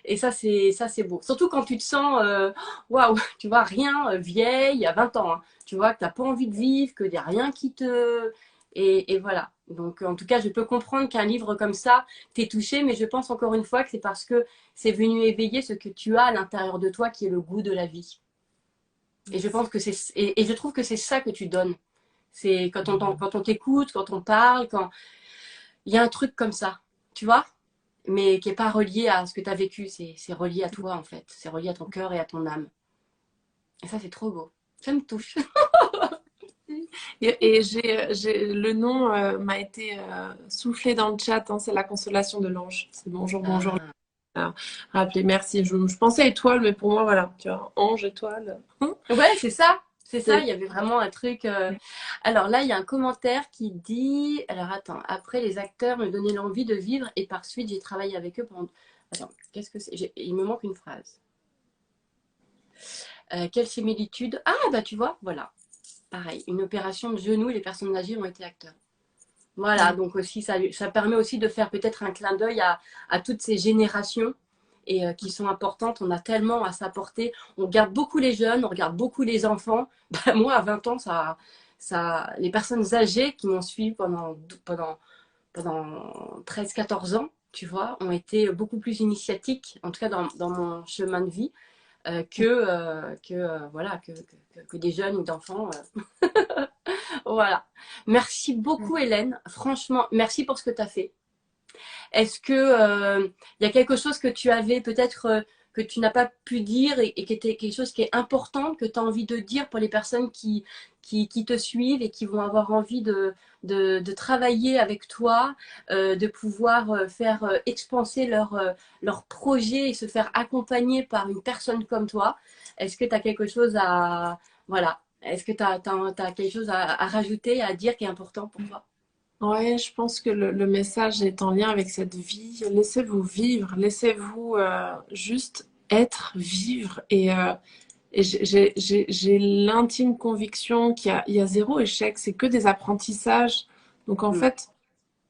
Et ça c'est beau. Surtout quand tu te sens waouh, tu vois, rien, vieille, à 20 ans, hein. Tu vois que tu n'as pas envie de vivre, que il n'y a rien qui te. Et voilà. Donc en tout cas, je peux comprendre qu'un livre comme ça t'ait touché, mais je pense encore une fois que c'est parce que c'est venu éveiller ce que tu as à l'intérieur de toi qui est le goût de la vie. Et je pense que et je trouve que c'est ça que tu donnes. C'est quand on t'écoute, quand on parle, quand il y a un truc comme ça, tu vois, mais qui n'est pas relié à ce que tu as vécu, c'est relié à toi en fait, c'est relié à ton cœur et à ton âme. Et ça, c'est trop beau. Ça me touche. Et le nom m'a été soufflé dans le chat, hein, c'est la consolation de l'ange. C'est bonjour, bonjour. Ah. Rappelez, merci. Je pensais étoile, mais pour moi, voilà, tu vois, ange, étoile. Ouais, c'est ça. C'est ça, il y avait vraiment un truc. Alors là, il y a un commentaire qui dit. Alors attends, après les acteurs me donnaient l'envie de vivre et par suite j'ai travaillé avec eux pendant. Attends, qu'est-ce que c'est? Il me manque une phrase. Quelle similitude? Ah bah tu vois, voilà. Pareil, une opération de genou et les personnes âgées ont été acteurs. Voilà, donc aussi ça permet aussi de faire peut-être un clin d'œil à toutes ces générations et qui sont importantes. On a tellement à s'apporter. On regarde beaucoup les jeunes, on regarde beaucoup les enfants. Bah, moi, à 20 ans, les personnes âgées qui m'ont suivi pendant 13-14 ans, tu vois, ont été beaucoup plus initiatiques, en tout cas dans mon chemin de vie, voilà, que des jeunes ou d'enfants. Voilà. Merci beaucoup, Hélène. Franchement, merci pour ce que tu as fait. Est-ce que y a quelque chose que tu avais peut-être que tu n'as pas pu dire et qui était quelque chose qui est important, que tu as envie de dire pour les personnes qui te suivent et qui vont avoir envie de travailler avec toi, de pouvoir faire expanser leur projet et se faire accompagner par une personne comme toi? Est-ce que tu as quelque chose à... Voilà. Est-ce que tu as quelque chose à rajouter, à dire qui est important pour toi? Ouais, je pense que le message est en lien avec cette vie. Laissez-vous vivre, laissez-vous juste être, vivre. Et j'ai l'intime conviction qu'il y a zéro échec, c'est que des apprentissages. Donc en Mm. fait,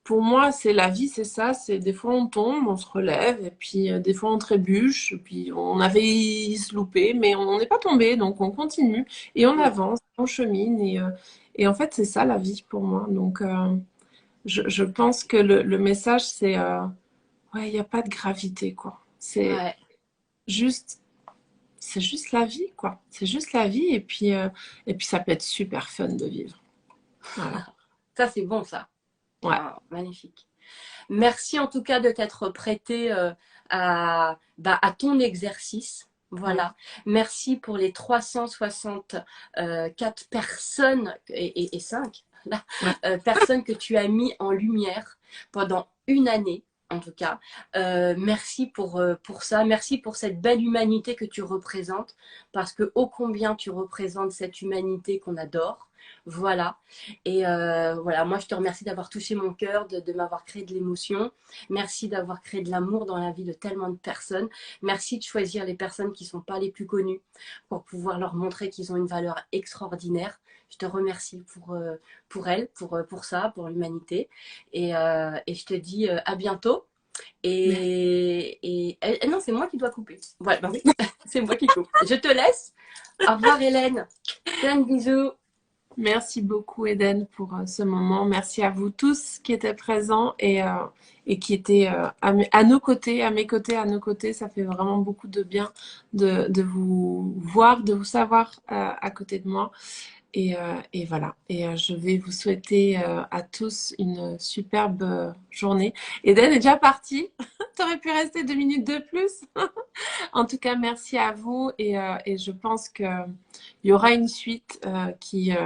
pour moi, c'est la vie, c'est ça. C'est des fois on tombe, on se relève, et puis des fois on trébuche, et puis on avait se louper, mais on n'est pas tombé, donc on continue et on Mm. avance, on chemine. Et en fait, c'est ça la vie pour moi. Donc je pense que le message, c'est ouais, il n'y a pas de gravité, quoi. Ouais, Juste, c'est juste la vie, quoi. C'est juste la vie, et puis ça peut être super fun de vivre. Voilà. ça c'est bon ça. Ouais. Ah, magnifique. Merci en tout cas de t'être prêté à ton exercice. Ouais. Voilà. Merci pour les 364 personnes et 5 Ouais. personnes que tu as mis en lumière pendant une année. En tout cas, merci pour ça. Merci pour cette belle humanité que tu représentes, parce que ô combien tu représentes cette humanité qu'on adore. Voilà. Et voilà, moi je te remercie d'avoir touché mon cœur, de m'avoir créé de l'émotion. Merci d'avoir créé de l'amour dans la vie de tellement de personnes. Merci de choisir les personnes qui ne sont pas les plus connues pour pouvoir leur montrer qu'ils ont une valeur extraordinaire. Je te remercie pour elles, pour ça, pour l'humanité. Et je te dis à bientôt. Non, c'est moi qui dois couper. Voilà, ben oui, c'est moi qui coupe. Je te laisse. Au revoir Hélène. Plein de bisous. Merci beaucoup, Eden, pour ce moment. Merci à vous tous qui étaient présents et qui étaient à nos côtés, à mes côtés, à nos côtés. Ça fait vraiment beaucoup de bien de vous voir, de vous savoir à côté de moi. Et voilà. Et je vais vous souhaiter à tous une superbe journée. Eden est déjà parti. T'aurais pu rester 2 minutes de plus. En tout cas, merci à vous et je pense qu'il y aura une suite qui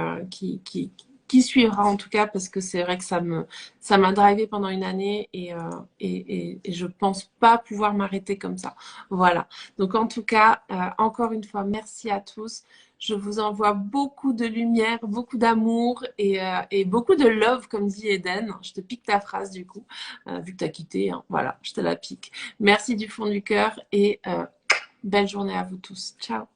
suivra en tout cas parce que c'est vrai que ça m'a drivé pendant une année et je pense pas pouvoir m'arrêter comme ça. Voilà. Donc en tout cas, encore une fois, merci à tous. Je vous envoie beaucoup de lumière, beaucoup d'amour et beaucoup de love, comme dit Eden. Je te pique ta phrase du coup, vu que tu as quitté. Hein. Voilà, je te la pique. Merci du fond du cœur et belle journée à vous tous. Ciao.